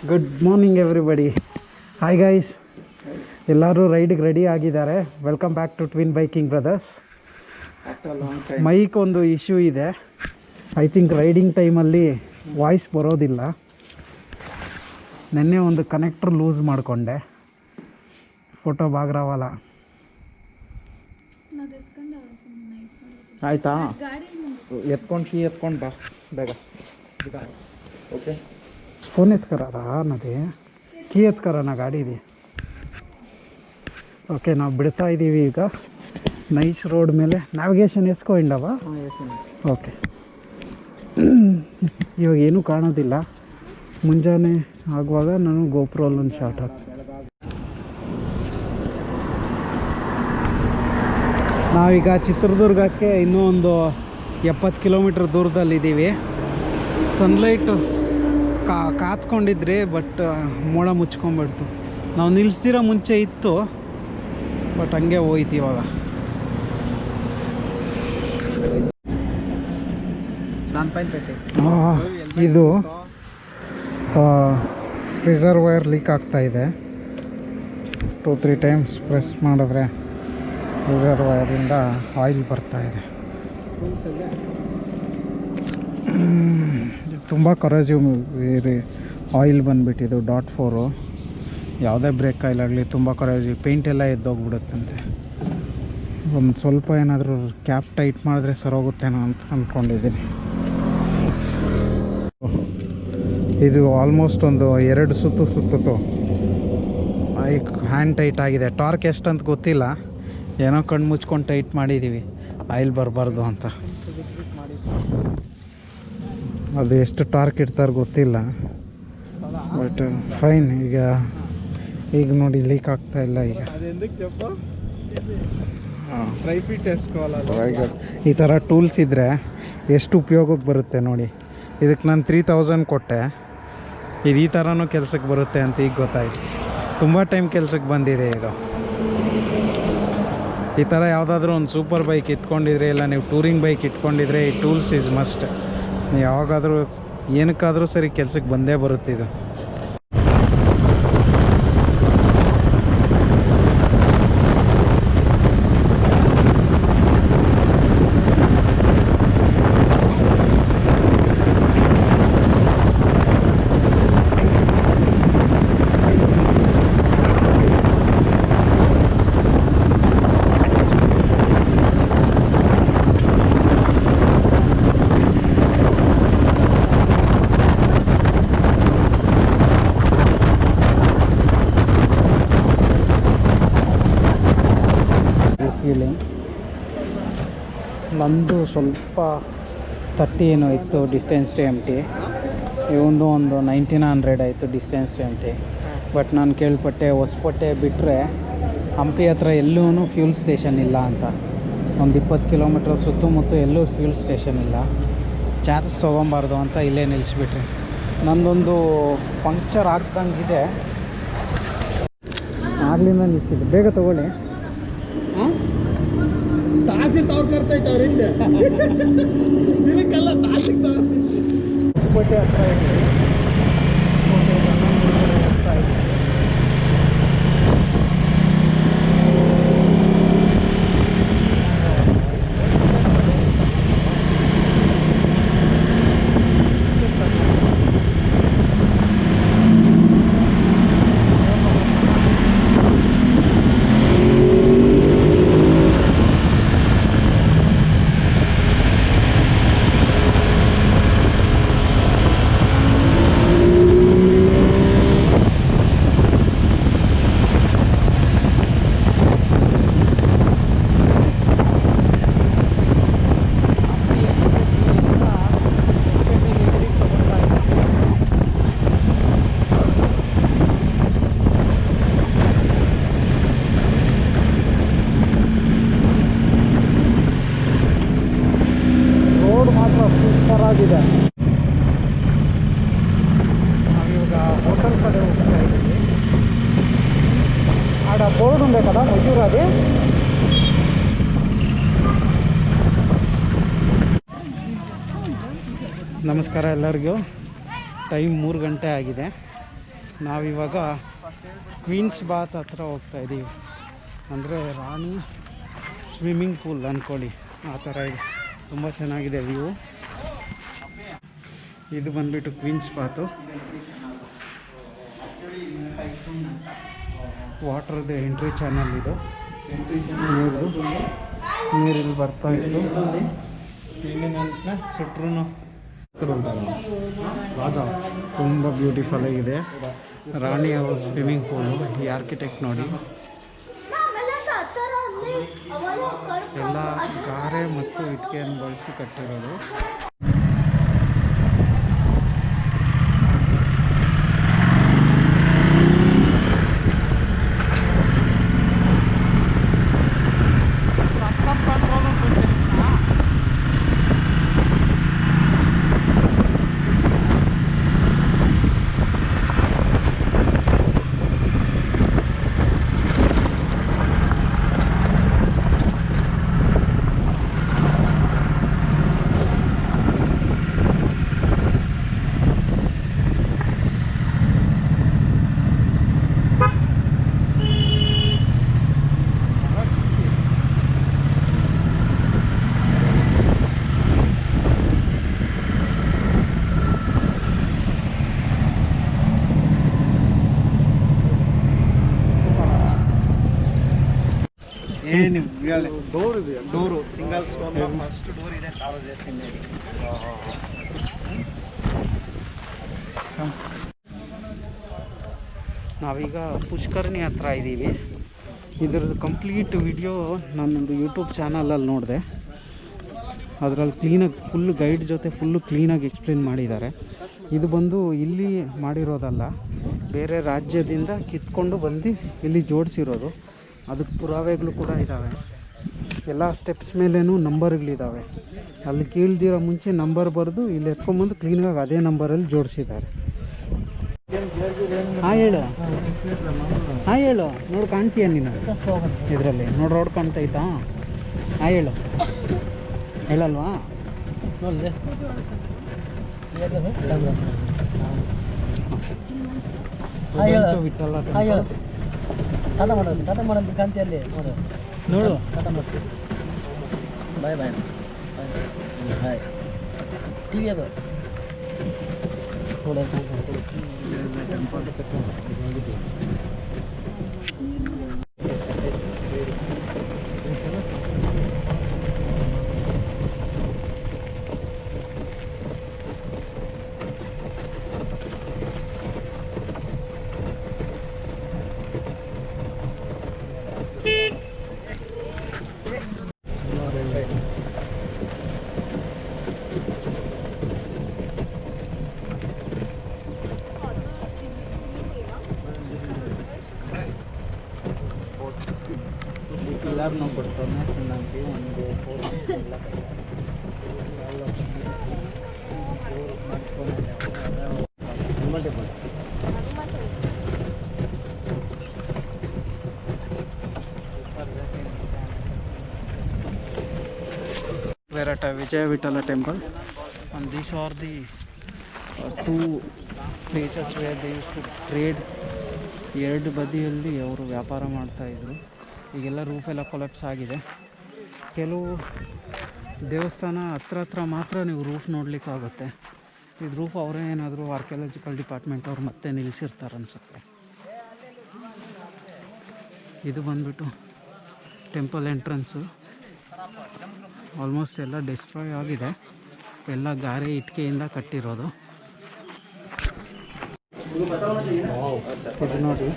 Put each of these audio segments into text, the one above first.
Good morning everybody. Hi guys, ಎಲ್ಲರೂ ರೈಡಿಗೆ ready ಆಗಿದ್ದಾರೆ. Welcome back to twin biking brothers. Mic ಒಂದು issue ಇದೆ. ಐ ಥಿಂಕ್ ರೈಡಿಂಗ್ ಟೈಮಲ್ಲಿ ವಾಯ್ಸ್ ಬರೋದಿಲ್ಲ. ನೆನ್ನೆ ಒಂದು ಕನೆಕ್ಟ್ರ್ ಲೂಸ್ ಮಾಡಿಕೊಂಡೆ. ಫೋಟೋ ಬಾಗ್ರಾವಲ್ಲ ಆಯಿತಾ? ಎತ್ಕೊಂಡು ಬಾ ಬೇಗ. ಓಕೆ, ಫೋನ್ ಎತ್ಕರಾರಾ ನದೇ ಕೀ ಎತ್ಕರಾನ ಗಾಡಿದು. ಓಕೆ, ನಾವು ಬಿಡ್ತಾ ಇದ್ದೀವಿ ಈಗ ನೈಸ್ ರೋಡ್ ಮೇಲೆ. ನ್ಯಾವಿಗೇಷನ್ ಎಸ್ಕೊಂಡಿಲ್ಲವ? ಓಕೆ, ಇವಾಗ ಏನೂ ಕಾಣೋದಿಲ್ಲ. ಮುಂಜಾನೆ ಆಗುವಾಗ ನಾನು ಗೋಪ್ರೋಲ್ಲೊಂದು ಶಾರ್ಟ್ ಹಾಕ್ತೀನಿ. ನಾವೀಗ ಚಿತ್ರದುರ್ಗಕ್ಕೆ ಇನ್ನೂ ಒಂದು 70 ಕಿಲೋಮೀಟ್ರ್ ದೂರದಲ್ಲಿದ್ದೀವಿ. ಸನ್ಲೈಟು ಕಾತ್ಕೊಂಡಿದ್ರಿ, ಬಟ್ ಮೋಡ ಮುಚ್ಕೊಂಡ್ಬಿಡ್ತು. ನಾವು ನಿಲ್ಲಿಸ್ದಿರೋ ಮುಂಚೆ ಇತ್ತು, ಬಟ್ ಹಂಗೆ ಹೋಯ್ತು. ಇವಾಗ ಇದು ರಿಸರ್ವೈರ್ ಲೀಕ್ ಆಗ್ತಾಯಿದೆ. 2-3 ಟೈಮ್ಸ್ ಪ್ರೆಸ್ ಮಾಡಿದ್ರೆ ರಿಸರ್ವೈರಿಂದ ಆಯಿಲ್ ಬರ್ತಾಯಿದೆ. ತುಂಬ ಕರೋಸಿವ್ ಆಯಿಲ್ ಬಂದುಬಿಟ್ಟಿದ್ದು. .4 ಯಾವುದೇ ಬ್ರೇಕ್ ಆಯಿಲ್ ಆಗಲಿ ತುಂಬ ಕರೋಸಿವ್. ಪೇಂಟ್ ಎಲ್ಲ ಎದ್ದೋಗ್ಬಿಡುತ್ತಂತೆ. ಒಂದು ಸ್ವಲ್ಪ ಏನಾದರೂ ಕ್ಯಾಪ್ ಟೈಟ್ ಮಾಡಿದ್ರೆ ಸರೋಗುತ್ತೇನೋ ಅಂತ ಅಂದ್ಕೊಂಡಿದ್ದೀನಿ. ಇದು ಆಲ್ಮೋಸ್ಟ್ ಒಂದು 2 ಸುತ್ತಿತು. ಈಗ ಹ್ಯಾಂಡ್ ಟೈಟ್ ಆಗಿದೆ. ಟಾರ್ಕ್ ಎಷ್ಟಂತ ಗೊತ್ತಿಲ್ಲ, ಏನೋ ಕಣ್ಣು ಮುಚ್ಕೊಂಡು ಟೈಟ್ ಮಾಡಿದ್ದೀವಿ ಆಯಿಲ್ ಬರಬಾರ್ದು ಅಂತ. ಅದು ಎಷ್ಟು ಟಾರ್ಕ್ ಇಡ್ತಾರೆ ಗೊತ್ತಿಲ್ಲ, ಬಟ್ ಫೈನ್. ಈಗ ನೋಡಿ ಲೀಕ್ ಆಗ್ತಾ ಇಲ್ಲ. ಈಗ ಈ ಥರ ಟೂಲ್ಸ್ ಇದ್ದರೆ ಎಷ್ಟು ಉಪಯೋಗಕ್ಕೆ ಬರುತ್ತೆ ನೋಡಿ. ಇದಕ್ಕೆ ನಾನು 3000 ಕೊಟ್ಟೆ. ಇದು ಈ ಥರನೂ ಕೆಲಸಕ್ಕೆ ಬರುತ್ತೆ ಅಂತ ಈಗ ಗೊತ್ತಾಯಿತು. ತುಂಬ ಟೈಮ್ ಕೆಲಸಕ್ಕೆ ಬಂದಿದೆ ಇದು. ಈ ಥರ ಯಾವುದಾದ್ರೂ ಒಂದು ಸೂಪರ್ ಬೈಕ್ ಇಟ್ಕೊಂಡಿದ್ರೆ, ಇಲ್ಲ ನೀವು ಟೂರಿಂಗ್ ಬೈಕ್ ಇಟ್ಕೊಂಡಿದ್ರೆ, ಈ ಟೂಲ್ಸ್ ಈಸ್ ಮಸ್ಟ್. ನೀವು ಯಾವಾಗಾದರೂ ಏನಕ್ಕಾದರೂ ಸರಿ ಕೆಲಸಕ್ಕೆ ಬಂದೇ ಬರುತ್ತೆ ಇದು. ನಂದು ಸ್ವಲ್ಪ 30 ಏನೋ ಇತ್ತು ಡಿಸ್ಟೆನ್ಸ್ ಟು ಎಮ್ ಟಿ. ಇವಂದು ಒಂದು 1900 ಆಯಿತು distance to M T. But ನಾನು ಕೇಳ್ಪಟ್ಟೆ ಹೊಸಪೇಟೆ ಬಿಟ್ಟರೆ ಹಂಪಿ ಹತ್ರ ಎಲ್ಲೂ ಫ್ಯೂಲ್ ಸ್ಟೇಷನ್ ಇಲ್ಲ ಅಂತ. ಒಂದು 20 ಕಿಲೋಮೀಟ್ರ್ ಸುತ್ತಮುತ್ತ ಎಲ್ಲೂ ಫ್ಯೂಲ್ ಸ್ಟೇಷನ್ ಇಲ್ಲ. ಚಾರ್ಜ್ ತೊಗೊಬಾರ್ದು ಅಂತ ಇಲ್ಲೇ ನಿಲ್ಲಿಸ್ಬಿಟ್ರಿ. ನಂದೊಂದು ಪಂಕ್ಚರ್ ಆಗ್ದಂಗಿದೆ, ಆಗ್ಲಿಂದ ನಿಲ್ಲಿಸಿದ್ದು. ಬೇಗ ತೊಗೊಳ್ಳಿ. ತಾಸಿಗೆ 1000 ಖರ್ಚಾಯ್ತು ಅವರಿಂದ. ದಿನಕ್ಕೆಲ್ಲ ತಾಸಿಗೆ 1000. ಹೊಸಪೇಟೆ ಹತ್ರ ಇದೆ. ಆಗಿದೆ. ನಾವೀಗ ಹೋಟೆಲ್ ಕಡೆ ಹೋಗ್ತಾ ಇದ್ದೀವಿ. ಆಡ ಬೋರ್ಡ್ ఉండే కదా ಮಜೂರ್ అది. ನಮಸ್ಕಾರ ಎಲ್ಲರಿಗೂ. ಟೈಮ್ 3 ಗಂಟೆ ಆಗಿದೆ. ನಾವಿವಾಗ ಕ್ವೀನ್ಸ್ ಬಾತ್ ಹತ್ರ ಹೋಗ್ತಾ ಇದ್ದೀವಿ. ಅಂದರೆ ರಾಣಿ ಸ್ವಿಮ್ಮಿಂಗ್ ಪೂಲ್ ಅಂದ್ಕೊಳ್ಳಿ, ಆ ಥರ ಇದೆ. ತುಂಬ ಚೆನ್ನಾಗಿದೆ ವ್ಯೂ. ಇದು ಬಂದುಬಿಟ್ಟು ಕ್ವೀನ್ಸ್ ಬಾತು. ವಾಟ್ರದ್ದು ಎಂಟ್ರಿ ಚಾನಲ್ ಇದು. ನೀರಲ್ಲಿ ಬರ್ತಾ ಇತ್ತು. ಸುಟ್ರು ತುಂಬ ಬ್ಯೂಟಿಫುಲ್ ಆಗಿದೆ. ರಾಣಿ ಹೌಸ್ ಸ್ವಿಮ್ಮಿಂಗ್ ಪೂಲು. ಈ ಆರ್ಕಿಟೆಕ್ಟ್ ನೋಡಿ, ಎಲ್ಲ ಗಾರೆ ಮತ್ತು ಇಟ್ಟಿಗೆಯನ್ನು ಬಳಸಿ ಕಟ್ಟಿರೋದು. ಏನು door single stone first door ಇದೆ. ನಾವೀಗ ಪುಷ್ಕರಣಿ ಹತ್ರ ಇದ್ದೀವಿ. ಇದ್ರದ್ದು ಕಂಪ್ಲೀಟ್ ವಿಡಿಯೋ ನಾನೊಂದು ಯೂಟ್ಯೂಬ್ ಚಾನಲಲ್ಲಿ ನೋಡಿದೆ. ಅದರಲ್ಲಿ ಕ್ಲೀನಾಗಿ ಫುಲ್ ಗೈಡ್ ಜೊತೆ ಫುಲ್ಲು ಕ್ಲೀನಾಗಿ ಎಕ್ಸ್ಪ್ಲೇನ್ ಮಾಡಿದ್ದಾರೆ. ಇದು ಬಂದು ಇಲ್ಲಿ ಮಾಡಿರೋದಲ್ಲ, ಬೇರೆ ರಾಜ್ಯದಿಂದ ಕಿತ್ಕೊಂಡು ಬಂದು ಇಲ್ಲಿ ಜೋಡಿಸಿರೋದು. ಅದಕ್ಕೆ ಪುರಾವೆಗಳು ಕೂಡ ಇದ್ದಾವೆ. ಎಲ್ಲ ಸ್ಟೆಪ್ಸ್ ಮೇಲೇನೂ ನಂಬರ್ಗಳಿದ್ದಾವೆ. ಅಲ್ಲಿ ಕೀಳ್ದಿರೋ ಮುಂಚೆ ನಂಬರ್ ಬರೆದು ಇಲ್ಲಿ ಎತ್ಕೊಂಬಂದು ಕ್ಲೀನಾಗಿ ಅದೇ ನಂಬರಲ್ಲಿ ಜೋಡಿಸಿದ್ದಾರೆ. ಹಾಂ ಹೇಳು, ಹಾಂ ಹೇಳು. ನೋಡಿ ಕಾಣ್ತೀಯ ನೀನು ಇದರಲ್ಲಿ? ನೋಡಿ ರೋಡ್ ಕಾಣ್ತೈತಾ? ಹಾಂ ಹೇಳು, ಹೇಳಲ್ವಾ? ವಿಠಲ ಟಾಟಾ ಮಾಡೋದು ಕಾಂತಿಯಲ್ಲಿ ನೋಡು ನೋಡು ಟಾಟಾ ಮಾಡ್ತೀವಿ. ಬಾಯ್ ಬಾಯ್ ಬಾಯ್. ಟಿ ವಿ ಅದು ಲ್ಯಾಬ್ ನಾವು ಕೊಡ್ತಾನೆ ಚೆನ್ನಾಗಿ ಒಂದು We're at Vijaya Vitala temple, and these are the two places where they used to trade. ಎರಡು ಬದಿಯಲ್ಲಿ ಅವರು ವ್ಯಾಪಾರ ಮಾಡ್ತಾಯಿದ್ರು. ಈಗೆಲ್ಲ ರೂಫ್ ಎಲ್ಲ ಕೊಲಾಪ್ಸ್ ಆಗಿದೆ. ಕೆಲವು ದೇವಸ್ಥಾನ ಹತ್ರ ಮಾತ್ರ ನೀವು ರೂಫ್ ನೋಡಲಿಕ್ಕಾಗುತ್ತೆ. ಇದು ರೂಫ್ ಅವರೇ ಏನಾದರೂ ಆರ್ಕಿಯಾಲಜಿಕಲ್ ಡಿಪಾರ್ಟ್ಮೆಂಟ್ ಅವ್ರು ಮತ್ತೆ ನಿಲ್ಲಿಸಿರ್ತಾರೆ ಅನಿಸುತ್ತೆ. ಇದು ಬಂದ್ಬಿಟ್ಟು ಟೆಂಪಲ್ ಎಂಟ್ರೆನ್ಸು. ಆಲ್ಮೋಸ್ಟ್ ಎಲ್ಲ ಡಿಸ್ಟ್ರಾಯ್ ಆಗಿದೆ. ಎಲ್ಲ ಗಾರೆ ಇಟ್ಟಿಗೆಯಿಂದ ಕಟ್ಟಿರೋದು. ಇದು ನೋಡಿ,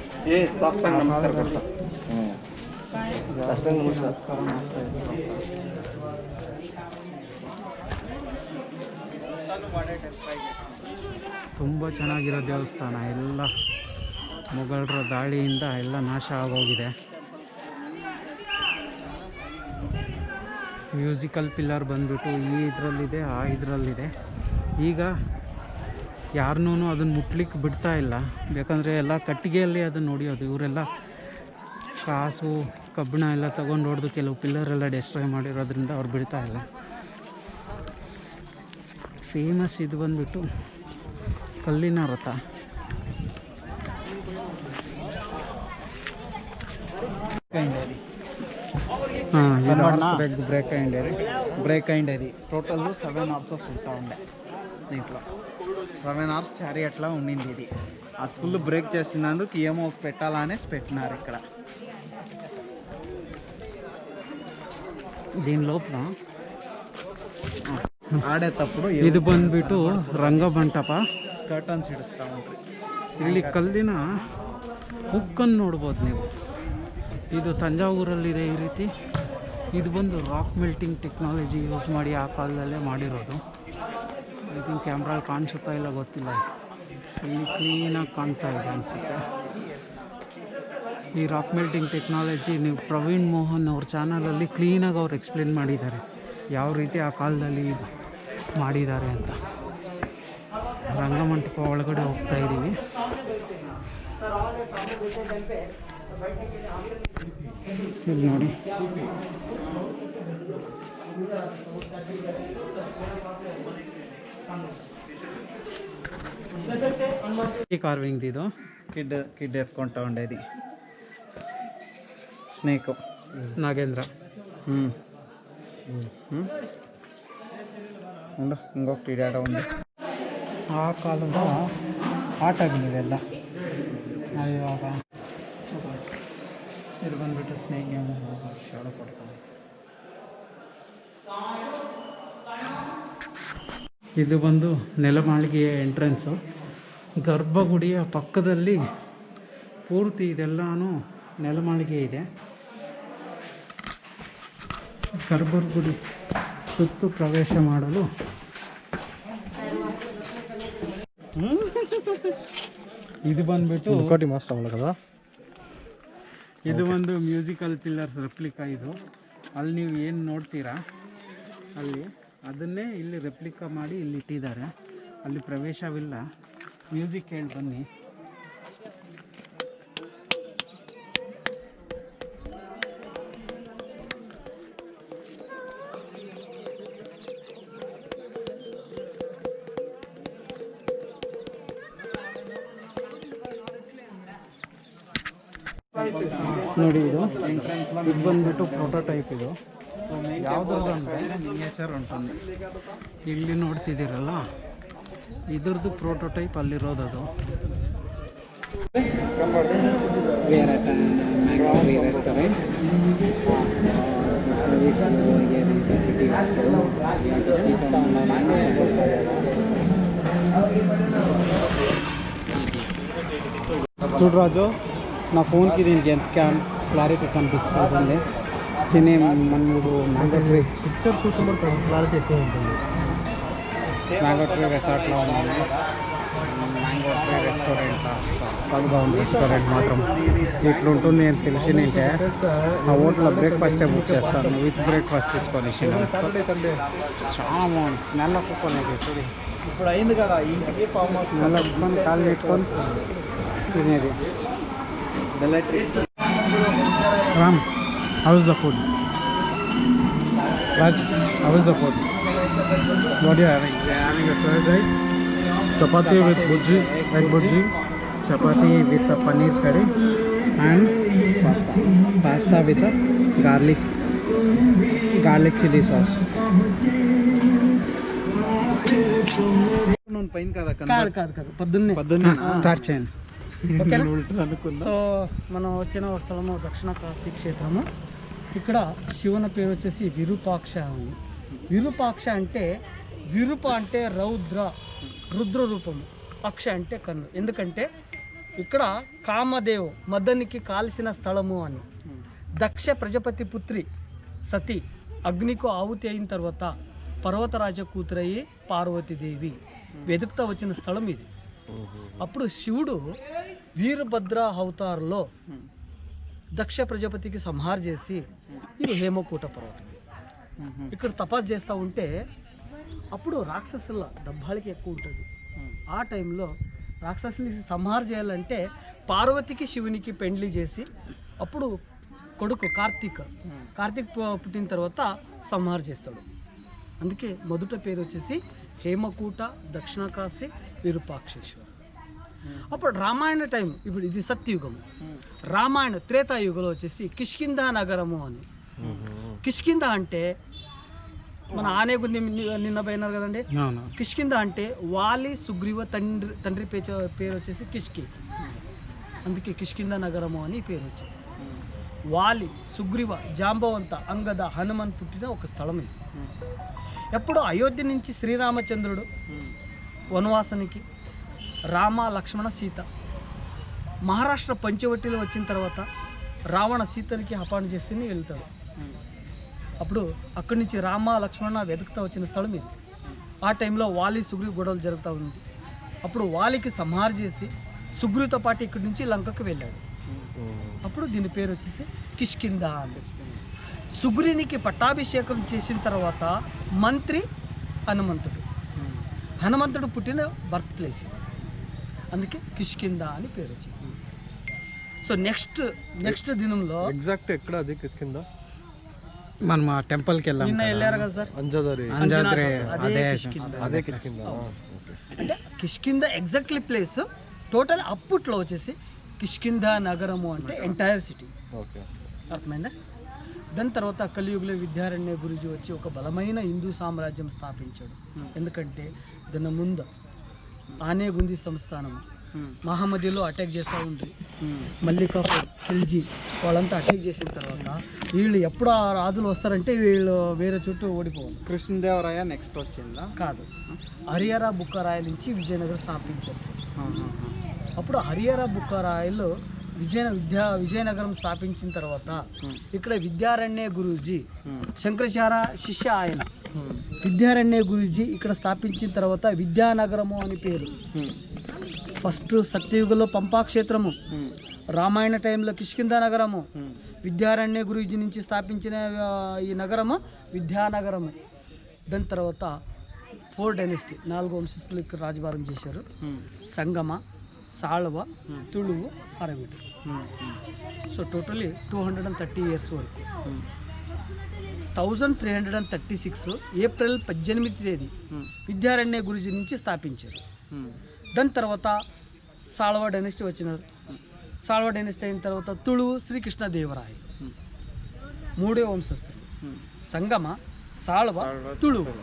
ತುಂಬ ಚೆನ್ನಾಗಿರೋ ದೇವಸ್ಥಾನ. ಎಲ್ಲ ಮೊಘಲರ ದಾಳಿಯಿಂದ ಎಲ್ಲ ನಾಶ ಆಗೋಗಿದೆ. ಮ್ಯೂಸಿಕಲ್ ಪಿಲ್ಲರ್ ಬಂದ್ಬಿಟ್ಟು ಈ ಇದರಲ್ಲಿದೆ, ಆ ಇದರಲ್ಲಿದೆ. ಈಗ ಯಾರನ್ನೂ ಅದನ್ನು ಮುಟ್ಲಿಕ್ಕೆ ಬಿಡ್ತಾ ಇಲ್ಲ. ಬೇಕಂದರೆ ಎಲ್ಲ ಕಟ್ಟಿಗೆಯಲ್ಲಿ ಅದನ್ನು ಹೊಡಿಯೋದು. ಇವರೆಲ್ಲ ಕಾಸು ಕಬ್ಬಿಣ ಎಲ್ಲ ತೊಗೊಂಡು ಹೊಡೆದು ಕೆಲವು ಪಿಲ್ಲರೆಲ್ಲ ಡೆಸ್ಟ್ರಾಯ್ ಮಾಡಿರೋದ್ರಿಂದ ಅವ್ರು ಬಿಡ್ತಾ ಇಲ್ಲ. ಫೇಮಸ್ ಇದು ಬಂದ್ಬಿಟ್ಟು ಕಲ್ಲಿನ ರಥ. అయింది బ్రేక్ అయింది టోటల్ 7 hours ఉంటా ఉండే దీంట్లో 7 hours చారియట్లా ఉండింది ఇది. అది ఫుల్ బ్రేక్ చేసినందుకు ఏమో పెట్టాలనేసి పెట్టినారు ఇక్కడ. దీని లోపల ಆಡೇತప్పుడు ಇದು ಬಂದ್ಬಿಟ್ಟು ರಂಗಮಂಟಪ ಕರ್ಟನ್ಸ್ ಇಡಿಸ್ತಾ ಉಂಟು. ಇಲ್ಲಿ ಕಲ್ಲಿನ ಹುಕ್ಕನ್ನು ನೋಡ್ಬೋದು ನೀವು. ಇದು ತಂಜಾವೂರಲ್ಲಿದೆ ಈ ರೀತಿ. ಇದು ಬಂದು ರಾಕ್ ಮೆಲ್ಟಿಂಗ್ ಟೆಕ್ನಾಲಜಿ ಯೂಸ್ ಮಾಡಿ ಆ ಕಾಲದಲ್ಲೇ ಮಾಡಿರೋದು. ಐ ಥಿಂಕ್ ಕ್ಯಾಮ್ರಲ್ಲಿ ಕಾಣಿಸುತ್ತಾ ಇಲ್ಲ ಗೊತ್ತಿಲ್ಲ. ಇಲ್ಲಿ ಕ್ಲೀನಾಗಿ ಕಾಣ್ತಾ ಇದೆ ಅನಿಸುತ್ತೆ. ಈ ರಾಕ್ ಮೆಲ್ಟಿಂಗ್ ಟೆಕ್ನಾಲಜಿ ನೀವು ಪ್ರವೀಣ್ ಮೋಹನ್ ಅವ್ರ ಚಾನಲಲ್ಲಿ ಕ್ಲೀನಾಗಿ ಅವ್ರು ಎಕ್ಸ್ಪ್ಲೇನ್ ಮಾಡಿದ್ದಾರೆ ಯಾವ ರೀತಿ ಆ ಕಾಲದಲ್ಲಿ ಮಾಡಿದ್ದಾರೆ ಅಂತ. ರಂಗಮಂಟಪ ಒಳಗಡೆ ಹೋಗ್ತಾ ಇದ್ದೀವಿ. ಇಲ್ಲಿ ನೋಡಿ ಕಾರ್ವಿಂಗ್ ಇದು ಕಿಡ್ ಎತ್ಕೊಂತ ఉండేది ಸ್ನೇಕು ನಾಗೇಂದ್ರ ಉಂಡು ಹಿಂಗೋಗ್ತಿ ಆಟ ಉಂಡು. ಆ ಕಾಲದ ಆಟಗಳಿವೆಲ್ಲ ನಾವಿವಾಗ ಇದು ಬಂದ್ಬಿಟ್ಟು ಸ್ನೇಕ್ ಗೇಮ್ ಶಾಡೋ ಕೊಡ್ತಾರೆ. ಇದು ಬಂದು ನೆಲಮಾಳಿಗೆಯ ಎಂಟ್ರೆನ್ಸು. ಗರ್ಭಗುಡಿಯ ಪಕ್ಕದಲ್ಲಿ ಪೂರ್ತಿ ಇದೆಲ್ಲನೂ ನೆಲಮಾಳಿಗೆ ಇದೆ. ಗರ್ಭಗುಡಿ ಸುತ್ತು ಪ್ರವೇಶ ಮಾಡಲು ಇದು ಬಂದ್ಬಿಟ್ಟು ಕೋಟಿ ಮಾಸ್ಟರ್ కదా. ಇದು ಒಂದು ಮ್ಯೂಸಿಕಲ್ ಪಿಲ್ಲರ್ಸ್ ರೆಪ್ಲಿಕಾ. ಇದು ಅಲ್ಲಿ ನೀವು ಏನು ನೋಡ್ತೀರಾ ಅಲ್ಲಿ ಅದನ್ನೇ ಇಲ್ಲಿ ರೆಪ್ಲಿಕಾ ಮಾಡಿ ಇಲ್ಲಿ ಇಟ್ಟಿದ್ದಾರೆ. ಅಲ್ಲಿ ಪ್ರವೇಶವಿಲ್ಲ. ಮ್ಯೂಸಿಕ್ ಕೇಳಿ ಬನ್ನಿ. ನೋಡಿ ಇದು ಇದು ಬಂದ್ಬಿಟ್ಟು ಪ್ರೋಟೋಟೈಪ್. ಇದು ಯಾವುದ್ರದ್ದು ಅಂದರೆ ಮಿನಿಯೇಚರ್ ఉంటుంది. ಇಲ್ಲಿ ನೋಡ್ತಿದ್ದೀರಲ್ಲ ಇದ್ರದ್ದು ಪ್ರೋಟೋಟೈಪ್ ಅಲ್ಲಿರೋದದು. ರೆಸ್ಟೋರೆಂಟ್ చూడు రాజు, నా ఫోన్కి దీనికి ఎంత క్లారిటీ కనిపిస్తుంది. చిన్న మనకు మ్యాంగోట్రీ పిక్చర్ చూసినప్పుడు క్లారిటీ ఎక్కువ ఉంటుంది. మ్యాంగోట్రీ రిసార్ట్లో ఉన్నాము. మ్యాంగోట్రీ రెస్టారెంట్ బాగా ఉంది. రెస్టారెంట్ మాత్రం ఇట్లుంటుంది అని తెలిసి నింటే ఆ హోటల్లో బ్రేక్ఫాస్టే బుక్ చేస్తాను. విత్ బ్రేక్ఫాస్ట్ తీసుకొని చాలా బాగుంది. నెల కుక్కనేది చూడి ఇప్పుడు అయింది కదా ఇంటికి ఫామ్ హౌస్ నెల కుక్కని కాలు పెట్టుకొని తినేది. Ram, how is the food? Raj, how is the food? What are you having? We are having a fried rice, chapati with bhurji, egg bhurji, chapati with a paneer curry, and pasta. Pasta with a garlic chili sauce. కాదు పొద్దున్నే start చేయండి. So మనం వచ్చిన స్థలము దక్షిణ కాశీ క్షేత్రము. ఇక్కడ శివుని పేరు వచ్చేసి విరూపాక్ష ఉంది. విరూపాక్ష అంటే విరూప అంటే రుద్ర రూపము, పక్ష అంటే కన్ను. ఎందుకంటే ఇక్కడ కామదేవ్ మదనికి కాల్సిన స్థలము అని. దక్ష ప్రజాపతి పుత్రి సతి అగ్నికి ఆహుతి అయిన తర్వాత పర్వతరాజ కూతురయ్యి పార్వతీదేవి వెతుకుతా వచ్చిన స్థలం ఇది. అప్పుడు శివుడు వీరభద్ర అవతారంలో దక్ష ప్రజాపతికి సంహార చేసి ఇది హేమకూట పర్వతం. ఇక్కడ తపస్సు చేస్తూ ఉంటే అప్పుడు రాక్షసుల దబ్బాళికి ఎక్కువ ఉంటుంది. ఆ టైంలో రాక్షసుని సంహార చేయాలంటే పార్వతికి శివునికి పెండ్లి చేసి అప్పుడు కొడుకు కార్తీక్ పుట్టిన తర్వాత సంహార చేస్తాడు. అందుకే మొదట పేరు వచ్చేసి హేమకూట దక్షిణ కాశీ విరూపాక్షేశ్వర. అప్పుడు రామాయణ టైం, ఇప్పుడు ఇది సత్యయుగం, రామాయణ త్రేతాయుగంలో వచ్చేసి కిష్కింధ నగరము అని. కిష్కింధ అంటే మన ఆనేగుంది నిన్న పోయినారు కదండి. కిష్కింధ అంటే వాలి సుగ్రీవ తండ్రి పేరు వచ్చేసి కిష్కి, అందుకే కిష్కింధ నగరము అని పేరు వచ్చింది. వాలి సుగ్రీవ జాంబవంత అంగద హనుమాన్ పుట్టిన ఒక స్థలం ఇది. ఎప్పుడు అయోధ్య నుంచి శ్రీరామచంద్రుడు వనవాసానికి, రామ లక్ష్మణ సీత మహారాష్ట్ర పంచవటిలో వచ్చిన తర్వాత రావణ సీతనికి అపహరణ చేసి వెళ్తాడు. అప్పుడు అక్కడి నుంచి రామ లక్ష్మణ వెతుకుతూ వచ్చిన స్థలం ఇది. ఆ టైంలో వాలి సుగ్రీవ్ గొడవలు జరుగుతూ ఉంది. అప్పుడు వాలికి సంహార చేసి సుగ్రీవ్తో పాటు ఇక్కడి నుంచి లంకకు వెళ్ళాడు. అప్పుడు దీని పేరు వచ్చేసి కిష్కింధ అని. సుగ్రీనికి పట్టాభిషేకం చేసిన తర్వాత మంత్రి హనుమంతుడు, హనుమంతుడు పుట్టిన బర్త్ ప్లేస్, అందుకే కిష్కింధ అని పేరు వచ్చింది. సో నెక్స్ట్ దినంలో ఎగ్జాక్ట్ ఎక్కడ అది కిష్కింధ? మనం ఆ టెంపుల్కి వెళ్ళాం, నిన్న వెళ్ళారు కదా సార్, అంజాదరి, అదే కిష్కింధ. అదే కిష్కింధ. అంటే కిష్కింధ ఎగ్జాక్ట్లీ ప్లేస్. టోటల్ అప్పట్లో వచ్చేసి కిష్కింధ నగరము అంటే ఎంటైర్ సిటీ. ఓకే, అర్థమైందా? దాని తర్వాత కలియుగంలో విద్యారణ్య గురుజీ వచ్చి ఒక బలమైన హిందూ సామ్రాజ్యం స్థాపించాడు. ఎందుకంటే దాని ముందు ఆనేగుంది సంస్థానం మహమ్మదీలో అటాక్ చేస్తూ ఉండ్రి, మల్లికాఫర్ ఖిల్జీ వాళ్ళంతా అటాక్ చేసిన తర్వాత వీళ్ళు ఎప్పుడు ఆ రాజులు వస్తారంటే వీళ్ళు వేరే చుట్టూ ఓడిపోవాలి. కృష్ణదేవరాయ నెక్స్ట్ వచ్చిందా? కాదు, హరిహర బుక్కరాయల నుంచి విజయనగరం స్థాపించారు సార్. అప్పుడు హరిహర బుక్కరాయలు విజయనగరం స్థాపించిన తర్వాత ఇక్కడ విద్యారణ్య గురూజీ శంకరాచార్య శిష్య ఆయన. విద్యారణ్య గురూజీ ఇక్కడ స్థాపించిన తర్వాత విద్యానగరము అని పేరు. ఫస్ట్ సత్యయుగంలో పంపాక్షేత్రము, రామాయణ టైంలో కిష్కింధ నగరము, విద్యారణ్య గురూజీ నుంచి స్థాపించిన ఈ నగరము విద్యానగరము. దాని తర్వాత 4 డైనెస్టీ 4 వంశస్థులు ఇక్కడ రాజభారం చేశారు. సంగమ, Saluva, తుళువు, Aravidu. So totally 230 years వరకు. 1336 ఏప్రిల్ 18వ తేదీ విద్యారణ్య గురుజీ నుంచి స్థాపించారు. దాని తర్వాత సాళవ డైనెస్టీ వచ్చినారు. సాళవ డైనెస్టీ అయిన తర్వాత తుళువు శ్రీకృష్ణదేవరాయ, 3వ వంశస్థులు. సంగమ, సాళవ, తుళువు.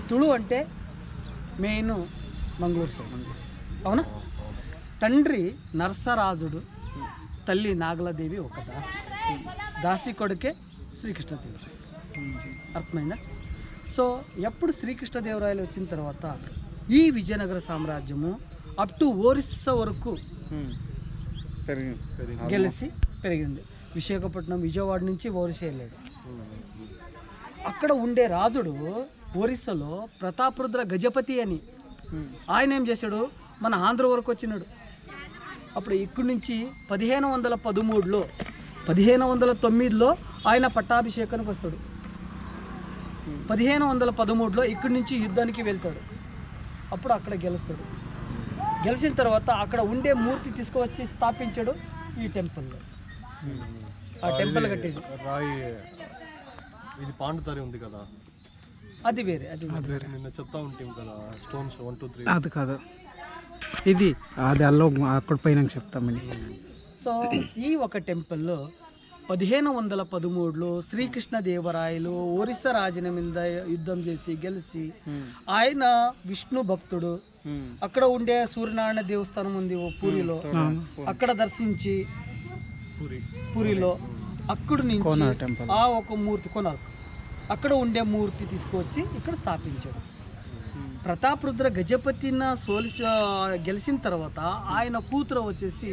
తుళువు అంటే మెయిన్ మంగళూరు సైడ్, అవునా? తండ్రి నరసరాజుడు, తల్లి నాగలాదేవి ఒక దాసి, దాసి కొడుకే శ్రీకృష్ణదేవరాయ. అర్థమైందా? సో ఎప్పుడు శ్రీకృష్ణదేవరాయలు వచ్చిన తర్వాత ఈ విజయనగర సామ్రాజ్యము అప్ టు ఒరిస్సా వరకు గెలిచి పెరిగింది. విశాఖపట్నం, విజయవాడ నుంచి ఒరిస్సా వెళ్ళాడు. అక్కడ ఉండే రాజుడు ఒరిస్సాలో ప్రతాపరుద్ర గజపతి అని, ఆయన ఏం చేశాడు, మన ఆంధ్ర వరకు వచ్చినాడు. అప్పుడు ఇక్కడి నుంచి 1513లో 1509లో ఆయన పట్టాభిషేకానికి వస్తాడు. 1513లో ఇక్కడి నుంచి యుద్ధానికి వెళ్తాడు. అప్పుడు అక్కడ గెలుస్తాడు. గెలిచిన తర్వాత అక్కడ ఉండే మూర్తి తీసుకువచ్చి స్థాపించాడు ఈ టెంపుల్లో. ఆ టెంపుల్ కట్టేది రాయి, ఇది పాండుతారి ఉంది కదా, అది వేరే. అది నిన్న చెప్తా ఉంటాం కదా, స్టోన్స్ 1 2 3. అది కాదు, ఇది అది అల్లో అక్కడ పైన చెప్తామని. సో ఈ ఒక టెంపుల్లో 1513లో శ్రీకృష్ణదేవరాయలు ఒరిస్సా రాజుల మీద యుద్ధం చేసి గెలిచి, ఆయన విష్ణు భక్తుడు. అక్కడ ఉండే సూర్యనారాయణ దేవస్థానం ఉంది పూరిలో, అక్కడ దర్శించి పూరిలో అక్కడి నుంచి ఆ ఒక మూర్తి కొనార్క్, అక్కడ ఉండే మూర్తి తీసుకువచ్చి ఇక్కడ స్థాపించాడు. ప్రతాపరుద్ర గజపతిన గెలిచిన తర్వాత ఆయన కూతురు వచ్చేసి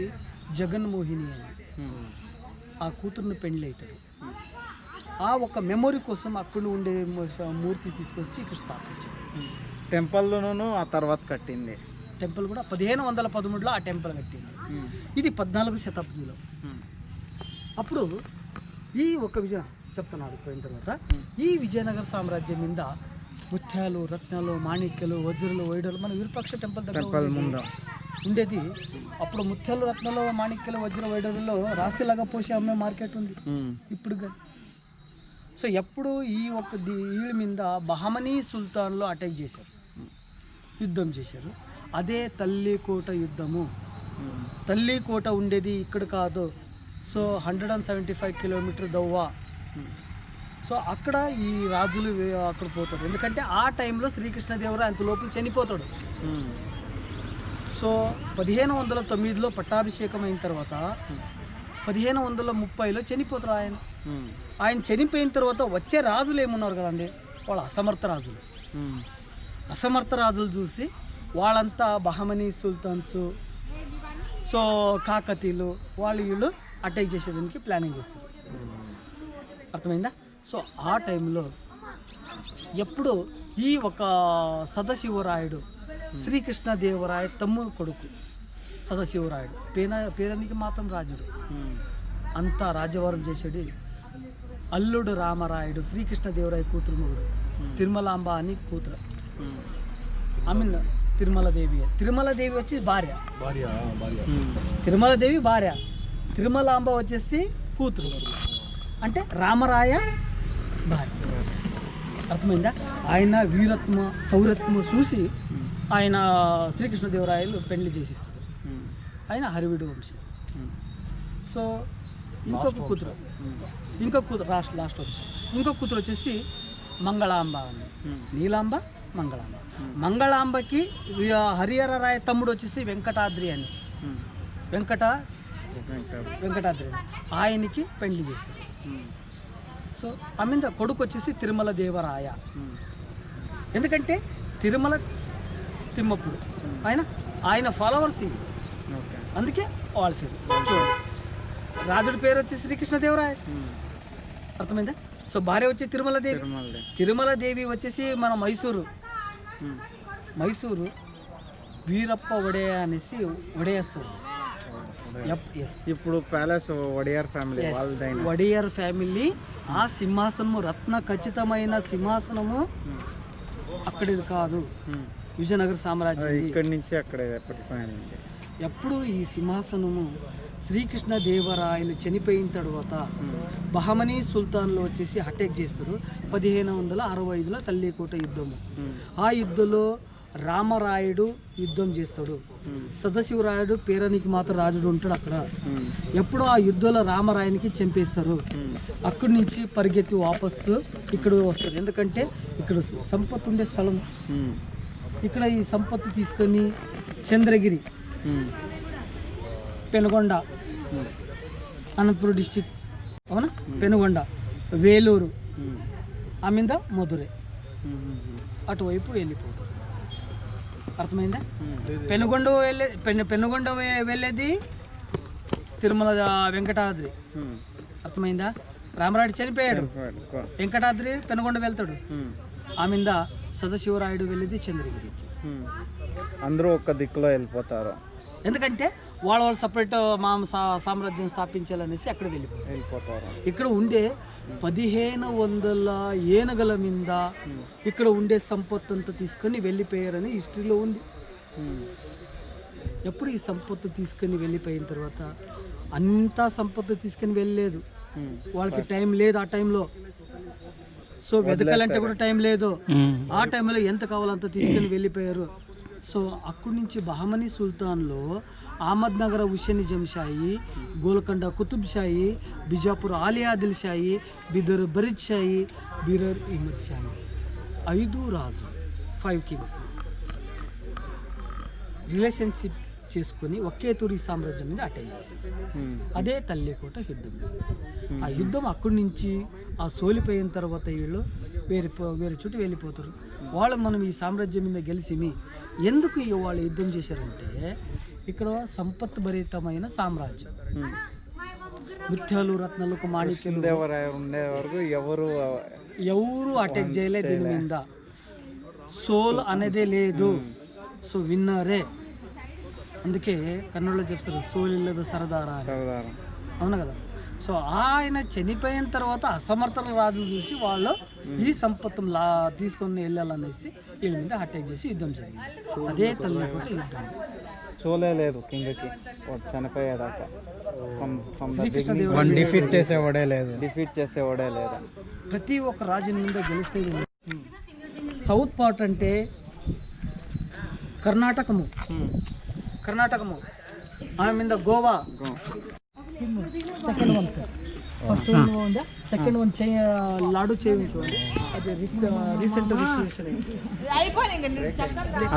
జగన్మోహిని అని, ఆ కూతురుని పెళ్ళి అవుతాడు. ఆ ఒక మెమొరీ కోసం అక్కడ ఉండే మూర్తి తీసుకొచ్చి ఇక్కడ స్థాపించాడు. టెంపుల్లోనూ ఆ తర్వాత కట్టింది. టెంపుల్ కూడా 1513లో ఆ టెంపుల్ కట్టింది. ఇది 14వ శతాబ్దంలో. అప్పుడు ఈ ఒక చెప్తున్నాడు పోయిన తర్వాత ఈ విజయనగర సామ్రాజ్యం మీద ముత్యాలు, రత్నాలు, మాణిక్యాలు, వజ్రాలు, వైడూర్యాలు మన విరూపాక్ష టెంపుల్ దగ్గర ఉండేది. అప్పుడు ముత్యాలు, రత్నాలు, మాణిక్యాలు, వజ్ర, వైడూర్యాలు రాశిలాగా పోసి అమ్మే మార్కెట్ ఉంది ఇప్పుడు. సో ఎప్పుడు ఈ ఒక వీళ్ళ మీద బహమనీ సుల్తాన్లో అటాక్ చేశారు, యుద్ధం చేశారు. అదే తల్లికోట యుద్ధము తల్లి కోట ఉండేది ఇక్కడ కాదు. So 175 kilometre దవ్వా. సో అక్కడ ఈ రాజులు అక్కడ పోతారు. ఎందుకంటే ఆ టైంలో శ్రీకృష్ణదేవరాయ అంత లోపల చనిపోతాడు. సో 1509లో పట్టాభిషేకం అయిన తర్వాత 1530లో చనిపోతారు ఆయన. ఆయన చనిపోయిన తర్వాత వచ్చే రాజులు ఏమున్నారు కదండి, వాళ్ళు అసమర్థ రాజులు. అసమర్థ రాజులు చూసి వాళ్ళంతా బహమనీ సుల్తాన్స్, సో కాకతీయులు, వీళ్ళు అటాక్ చేసేదానికి ప్లానింగ్ చేస్తారు. అర్థమైందా? సో ఆ టైంలో ఎప్పుడు ఈ ఒక సదాశివరాయుడు, శ్రీకృష్ణదేవరాయ తమ్ముడు కొడుకు సదాశివరాయుడు, పేరానికి మాత్రం రాజుడు, అంతా రాజ్యవారం చేసాడు. అల్లుడు రామరాయుడు శ్రీకృష్ణదేవరాయ కూతురు మొగుడు, తిరుమలాంబ అని కూతురు. తిరుమలదేవి వచ్చి భార్య, తిరుమలదేవి భార్య, తిరుమలాంబ వచ్చేసి కూతురు, అంటే రామరాయ భార్య. అర్థమైందా? ఆయన వీరత్మ సౌరత్మ చూసి ఆయన శ్రీకృష్ణదేవరాయలు పెళ్లి చేసిస్తాడు. ఆయన హరివిడు వంశం. సో ఇంకొక కూతురు లాస్ట్ వంశం. ఇంకొక కూతురు వచ్చేసి మంగళాంబ అని, నీలాంబ మంగళాంబ. మంగళాంబకి హరిహరరాయ తమ్ముడు వచ్చేసి వెంకటాద్రి అని, వెంకటాద్రి ఆయనకి పెళ్లి చేస్తాడు. సో ఆమె కొడుకు వచ్చేసి తిరుమల దేవరాయ. ఎందుకంటే తిరుమల తిమ్మప్పుడు ఆయన ఫాలోవర్స్, అందుకే వాళ్ళ ఫేమస్. చూడండి, రాజుడి పేరు వచ్చి శ్రీకృష్ణదేవరాయ. అర్థమైందా? సో భార్య వచ్చి తిరుమలదేవి వచ్చేసి మన మైసూరు వీరప్ప ఒడేయ అనేసి ఒడేయస్తారు. ఇప్పుడు ప్యాలెస్ వడియార్ ఫ్యామిలీ ఆ సింహాసనము రత్న ఖచ్చితమైన సింహాసనము అక్కడిది కాదు, విజయనగర సామ్రాజ్యం. ఇక్కడి నుంచి అక్కడ ఎప్పుడు ఈ సింహాసనము శ్రీకృష్ణదేవరాయలు చనిపోయిన తర్వాత బహమనీ సుల్తాన్లు వచ్చేసి అటాక్ చేస్తారు. 1565లో తల్లికోట యుద్ధము. ఆ యుద్ధంలో రామరాయుడు యుద్ధం చేస్తాడు, సదాశివరాయుడు పేరానికి మాత్రం రాజుడు ఉంటాడు అక్కడ. ఎప్పుడు ఆ యుద్ధంలో రామరాయునికి చంపేస్తారు. అక్కడి నుంచి పరిగెత్తి వాపస్సు ఇక్కడ వస్తారు. ఎందుకంటే ఇక్కడ సంపత్తు ఉండే స్థలం. ఇక్కడ ఈ సంపత్తు తీసుకొని చంద్రగిరి, పెనుగొండ, అనంతపురం డిస్టిక్, అవునా, పెనుగొండ, వేలూరు, ఆమింద మధురై, అటువైపు వెళ్ళిపోతారు. అర్థమైందా? పెనుగొండ వెళ్ళేది తిరుమల వెంకటాద్రి. అర్థమైందా? రామరాయుడు చనిపోయాడు, వెంకటాద్రి పెనుగొండ వెళ్తాడు. ఆమింద సదాశివరాయుడు వెళ్ళేది చంద్రగిరికి. అందరూ ఒక్క దిక్కులో వెళ్ళిపోతారు. ఎందుకంటే వాళ్ళ సపరేట్ సామ్రాజ్యం స్థాపించాలనేసి అక్కడ వెళ్ళిపోతారు. ఇక్కడ ఉండే 1500 ఏనుగల మీద ఇక్కడ ఉండే సంపత్తు అంతా తీసుకొని వెళ్ళిపోయారని హిస్టరీలో ఉంది. ఎప్పుడు ఈ సంపత్తు తీసుకొని వెళ్ళిపోయిన తర్వాత అంతా సంపత్తు తీసుకొని వెళ్ళలేదు, వాళ్ళకి టైం లేదు ఆ టైంలో. సో వెతకాలంటే కూడా టైం లేదు. ఆ టైంలో ఎంత కావాలంత తీసుకొని వెళ్ళిపోయారు. సో అక్కడి నుంచి బహమనీ సుల్తాన్లో అహ్మద్నగర్ హుస్సేన్ నిజాం షాయి, గోల్కొండ కుతుబ్ షాయి, బిజాపూర్ ఆలీ ఆదిల్ షాయి, బిదర్ బరీద్ షాయి, బిరర్ అహ్మద్ షాయి, 5 రాజు 5 కింగ్స్ రిలేషన్షిప్ చేసుకొని ఒకే తూరి సామ్రాజ్యం మీద అటాక్ చేశారు. అదే తల్లికోట యుద్ధం. ఆ యుద్ధం అక్కడి నుంచి ఆ సోలిపోయిన తర్వాత వీళ్ళు వేరే చుట్టూ వెళ్ళిపోతారు. మనం ఈ సామ్రాజ్యం మీద గెలిచి ఎందుకు వాళ్ళు యుద్ధం చేశారంటే ఇక్కడ సంపత్ భరితమైన సామ్రాజ్యం, ముత్యాలు రత్నాలకు మాణిక్యాలు ఉండే వరకు ఎవరు అటాక్ చేయలేదు దీని మీద. సోల్ అనేదే లేదు. సో విన్నరే. అందుకే కన్నడలో చెప్తారు సోల్ ఇల్లదు సరదారా, అవును కదా. సో ఆయన చనిపోయిన తర్వాత అసమర్థల రాజులు చూసి వాళ్ళు ఈ సంపత్తు తీసుకొని వెళ్ళాలనేసి వీళ్ళ మీద అటాక్ చేసి యుద్ధం జరిగింది. అదే తల్లికోట యుద్ధం. సోలే లేదు కింగ్కి చనిపోయేదాకా. డిఫీట్ చేసేవాడే లేదు. ప్రతి ఒక్క రాజుని మీద గెలిస్తే సౌత్ పార్ట్ అంటే కర్ణాటకము ఆమె మీద Goa second one sir first one ఉందా సెకండ్ వన్ లాడు చేయించుకోండి అది రీసెంట్ రిజిస్ట్రేషన్